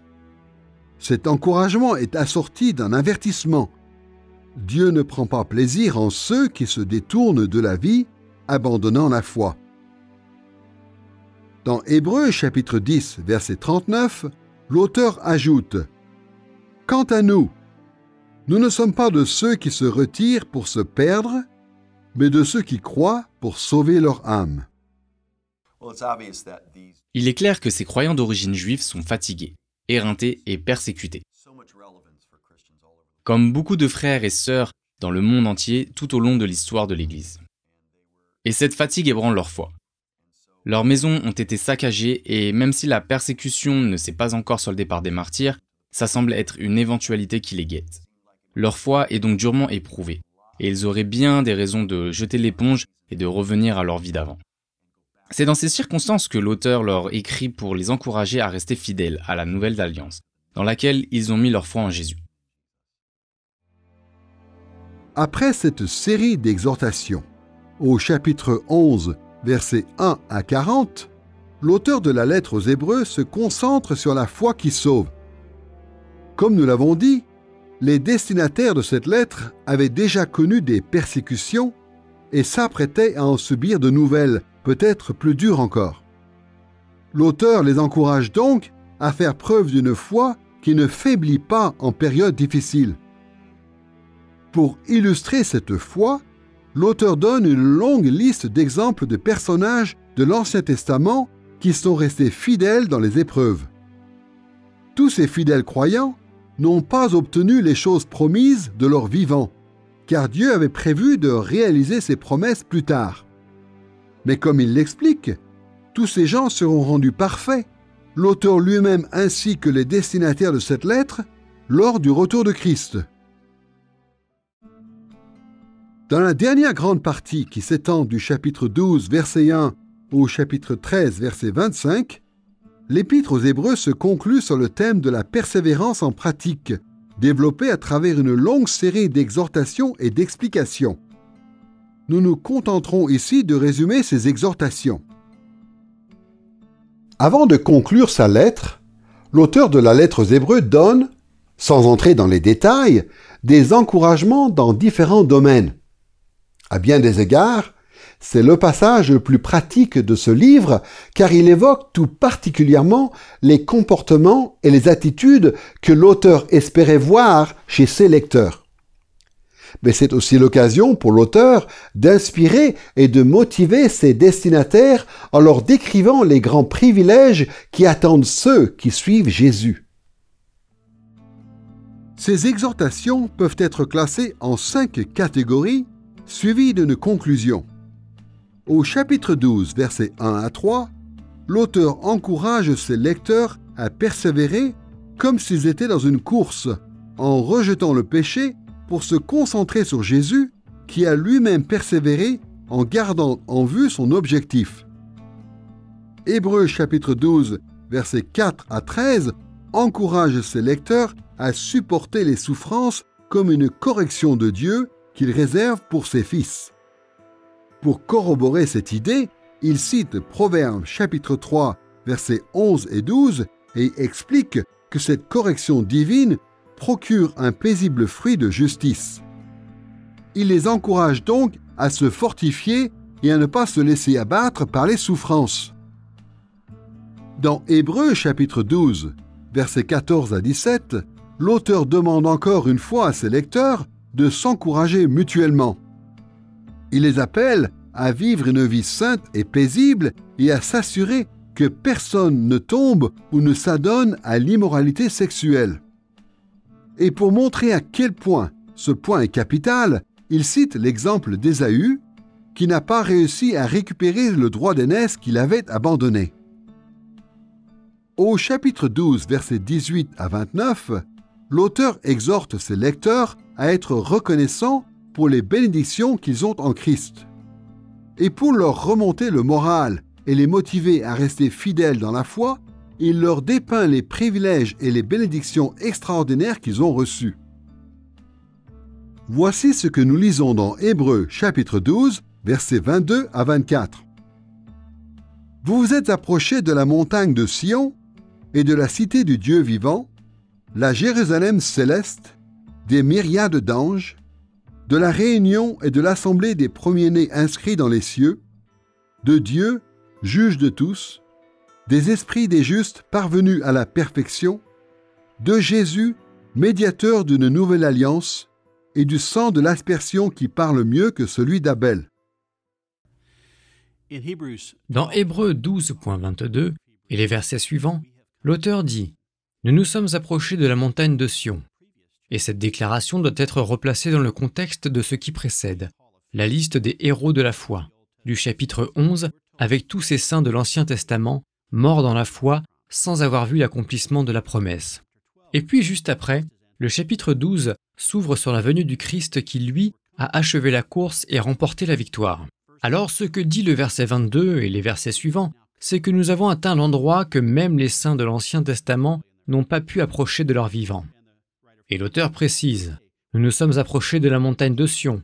Cet encouragement est assorti d'un avertissement. Dieu ne prend pas plaisir en ceux qui se détournent de la vie, abandonnant la foi. Dans Hébreux chapitre 10, verset 39, l'auteur ajoute « Quant à nous, nous ne sommes pas de ceux qui se retirent pour se perdre, mais de ceux qui croient pour sauver leur âme. » Il est clair que ces croyants d'origine juive sont fatigués, éreintés et persécutés. Comme beaucoup de frères et sœurs dans le monde entier tout au long de l'histoire de l'Église. Et cette fatigue ébranle leur foi. Leurs maisons ont été saccagées et même si la persécution ne s'est pas encore soldée par des martyrs, ça semble être une éventualité qui les guette. Leur foi est donc durement éprouvée, et ils auraient bien des raisons de jeter l'éponge et de revenir à leur vie d'avant. C'est dans ces circonstances que l'auteur leur écrit pour les encourager à rester fidèles à la nouvelle alliance, dans laquelle ils ont mis leur foi en Jésus. Après cette série d'exhortations, au chapitre 11, versets 1 à 40, l'auteur de la lettre aux Hébreux se concentre sur la foi qui sauve. Comme nous l'avons dit, les destinataires de cette lettre avaient déjà connu des persécutions et s'apprêtaient à en subir de nouvelles, peut-être plus dures encore. L'auteur les encourage donc à faire preuve d'une foi qui ne faiblit pas en période difficile. Pour illustrer cette foi, l'auteur donne une longue liste d'exemples de personnages de l'Ancien Testament qui sont restés fidèles dans les épreuves. Tous ces fidèles croyants n'ont pas obtenu les choses promises de leur vivant, car Dieu avait prévu de réaliser ses promesses plus tard. Mais comme il l'explique, tous ces gens seront rendus parfaits, l'auteur lui-même ainsi que les destinataires de cette lettre, lors du retour de Christ. Dans la dernière grande partie qui s'étend du chapitre 12, verset 1 au chapitre 13, verset 25, l'Épître aux Hébreux se conclut sur le thème de la persévérance en pratique, développé à travers une longue série d'exhortations et d'explications. Nous nous contenterons ici de résumer ces exhortations. Avant de conclure sa lettre, l'auteur de la lettre aux Hébreux donne, sans entrer dans les détails, des encouragements dans différents domaines. À bien des égards, c'est le passage le plus pratique de ce livre car il évoque tout particulièrement les comportements et les attitudes que l'auteur espérait voir chez ses lecteurs. Mais c'est aussi l'occasion pour l'auteur d'inspirer et de motiver ses destinataires en leur décrivant les grands privilèges qui attendent ceux qui suivent Jésus. Ces exhortations peuvent être classées en 5 catégories suivies d'une conclusion. Au chapitre 12, versets 1 à 3, l'auteur encourage ses lecteurs à persévérer comme s'ils étaient dans une course, en rejetant le péché pour se concentrer sur Jésus qui a lui-même persévéré en gardant en vue son objectif. Hébreux chapitre 12, versets 4 à 13, encourage ses lecteurs à supporter les souffrances comme une correction de Dieu qu'il réserve pour ses fils. Pour corroborer cette idée, il cite Proverbes chapitre 3, versets 11 et 12 et explique que cette correction divine procure un paisible fruit de justice. Il les encourage donc à se fortifier et à ne pas se laisser abattre par les souffrances. Dans Hébreux chapitre 12, versets 14 à 17, l'auteur demande encore une fois à ses lecteurs de s'encourager mutuellement. Il les appelle à vivre une vie sainte et paisible et à s'assurer que personne ne tombe ou ne s'adonne à l'immoralité sexuelle. Et pour montrer à quel point ce point est capital, il cite l'exemple d'Ésaü, qui n'a pas réussi à récupérer le droit d'aînesse qu'il avait abandonné. Au chapitre 12, versets 18 à 29, l'auteur exhorte ses lecteurs à être reconnaissants pour les bénédictions qu'ils ont en Christ. Et pour leur remonter le moral et les motiver à rester fidèles dans la foi, il leur dépeint les privilèges et les bénédictions extraordinaires qu'ils ont reçus. Voici ce que nous lisons dans Hébreux chapitre 12, versets 22 à 24. Vous vous êtes approchés de la montagne de Sion et de la cité du Dieu vivant, la Jérusalem céleste, des myriades d'anges, de la réunion et de l'assemblée des premiers-nés inscrits dans les cieux, de Dieu, juge de tous, des esprits des justes parvenus à la perfection, de Jésus, médiateur d'une nouvelle alliance, et du sang de l'aspersion qui parle mieux que celui d'Abel. Dans Hébreux 12.22 et les versets suivants, l'auteur dit « Nous nous sommes approchés de la montagne de Sion ». Et cette déclaration doit être replacée dans le contexte de ce qui précède, la liste des héros de la foi, du chapitre 11, avec tous ces saints de l'Ancien Testament, morts dans la foi, sans avoir vu l'accomplissement de la promesse. Et puis juste après, le chapitre 12 s'ouvre sur la venue du Christ qui, lui, a achevé la course et remporté la victoire. Alors ce que dit le verset 22 et les versets suivants, c'est que nous avons atteint l'endroit que même les saints de l'Ancien Testament n'ont pas pu approcher de leur vivant. Et l'auteur précise, « Nous nous sommes approchés de la montagne de Sion,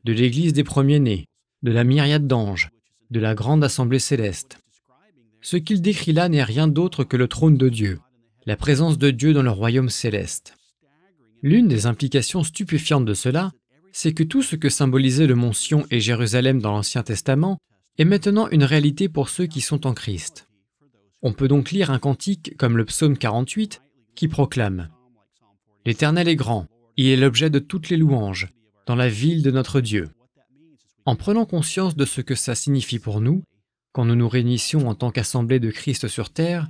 de l'église des premiers-nés, de la myriade d'anges, de la grande assemblée céleste. » Ce qu'il décrit là n'est rien d'autre que le trône de Dieu, la présence de Dieu dans le royaume céleste. L'une des implications stupéfiantes de cela, c'est que tout ce que symbolisait le mont Sion et Jérusalem dans l'Ancien Testament est maintenant une réalité pour ceux qui sont en Christ. On peut donc lire un cantique comme le psaume 48 qui proclame « L'Éternel est grand, il est l'objet de toutes les louanges, dans la ville de notre Dieu. » En prenant conscience de ce que ça signifie pour nous, quand nous nous réunissions en tant qu'assemblée de Christ sur terre,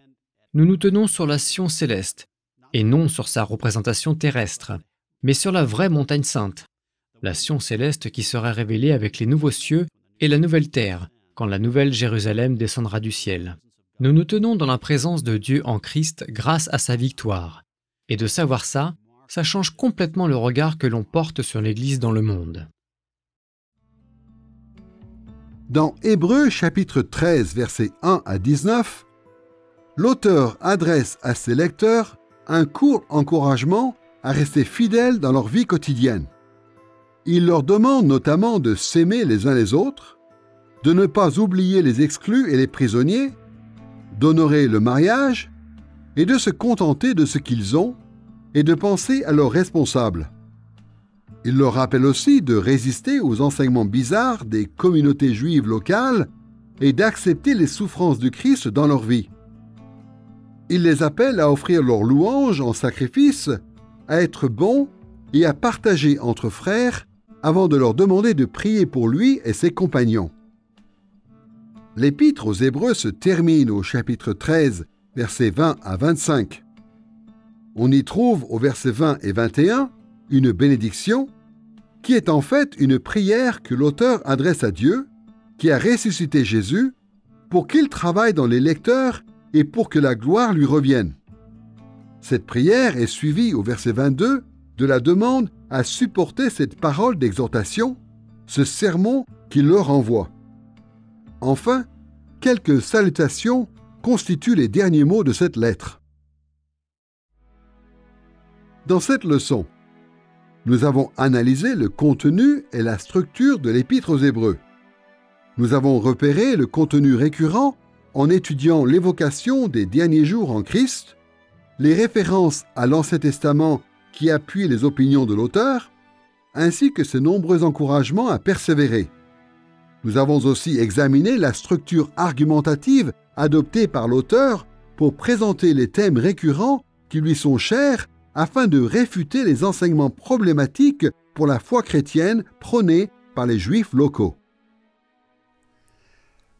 nous nous tenons sur la Sion céleste, et non sur sa représentation terrestre, mais sur la vraie montagne sainte, la Sion céleste qui sera révélée avec les nouveaux cieux et la nouvelle terre, quand la nouvelle Jérusalem descendra du ciel. Nous nous tenons dans la présence de Dieu en Christ grâce à sa victoire. Et de savoir ça, ça change complètement le regard que l'on porte sur l'Église dans le monde. Dans Hébreux chapitre 13, versets 1 à 19, l'auteur adresse à ses lecteurs un court encouragement à rester fidèles dans leur vie quotidienne. Il leur demande notamment de s'aimer les uns les autres, de ne pas oublier les exclus et les prisonniers, d'honorer le mariage et de se contenter de ce qu'ils ont et de penser à leurs responsables. Il leur rappelle aussi de résister aux enseignements bizarres des communautés juives locales et d'accepter les souffrances du Christ dans leur vie. Il les appelle à offrir leur louange en sacrifice, à être bons et à partager entre frères avant de leur demander de prier pour lui et ses compagnons. L'Épître aux Hébreux se termine au chapitre 13, versets 20 à 25. On y trouve au verset 20 et 21 une bénédiction qui est en fait une prière que l'auteur adresse à Dieu, qui a ressuscité Jésus, pour qu'il travaille dans les lecteurs et pour que la gloire lui revienne. Cette prière est suivie au verset 22 de la demande à supporter cette parole d'exhortation, ce sermon qu'il leur envoie. Enfin, quelques salutations constituent les derniers mots de cette lettre. Dans cette leçon, nous avons analysé le contenu et la structure de l'Épître aux Hébreux. Nous avons repéré le contenu récurrent en étudiant l'évocation des derniers jours en Christ, les références à l'Ancien Testament qui appuient les opinions de l'auteur, ainsi que ses nombreux encouragements à persévérer. Nous avons aussi examiné la structure argumentative adoptée par l'auteur pour présenter les thèmes récurrents qui lui sont chers afin de réfuter les enseignements problématiques pour la foi chrétienne prônés par les Juifs locaux.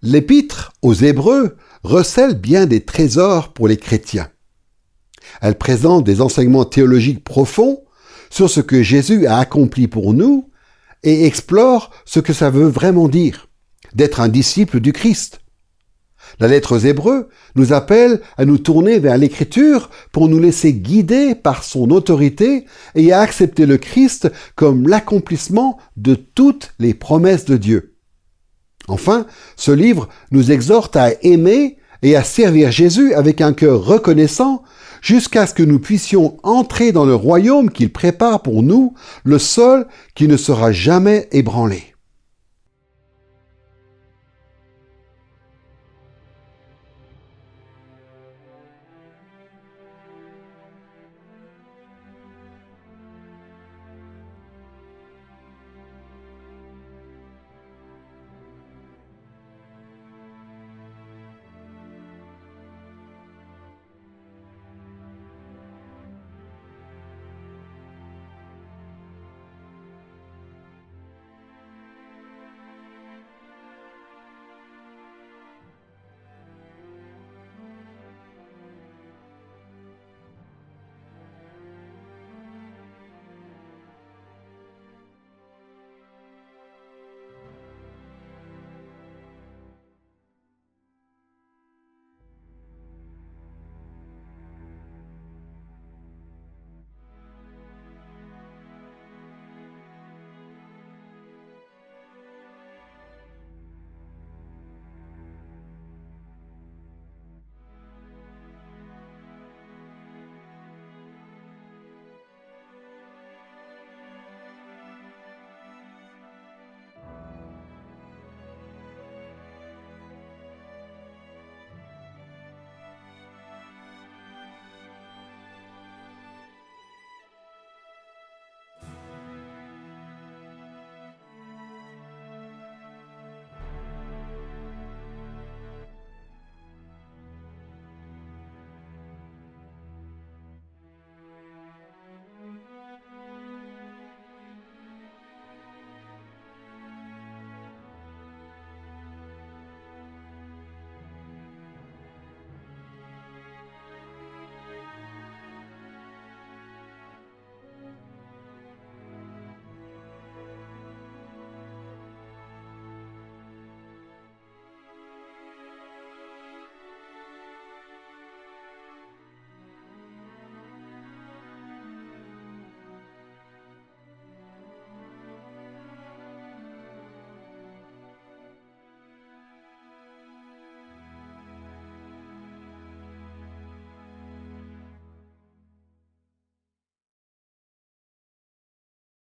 L'Épître aux Hébreux recèle bien des trésors pour les chrétiens. Elle présente des enseignements théologiques profonds sur ce que Jésus a accompli pour nous et explore ce que ça veut vraiment dire, d'être un disciple du Christ. La lettre aux Hébreux nous appelle à nous tourner vers l'Écriture pour nous laisser guider par son autorité et à accepter le Christ comme l'accomplissement de toutes les promesses de Dieu. Enfin, ce livre nous exhorte à aimer et à servir Jésus avec un cœur reconnaissant jusqu'à ce que nous puissions entrer dans le royaume qu'il prépare pour nous, le seul qui ne sera jamais ébranlé.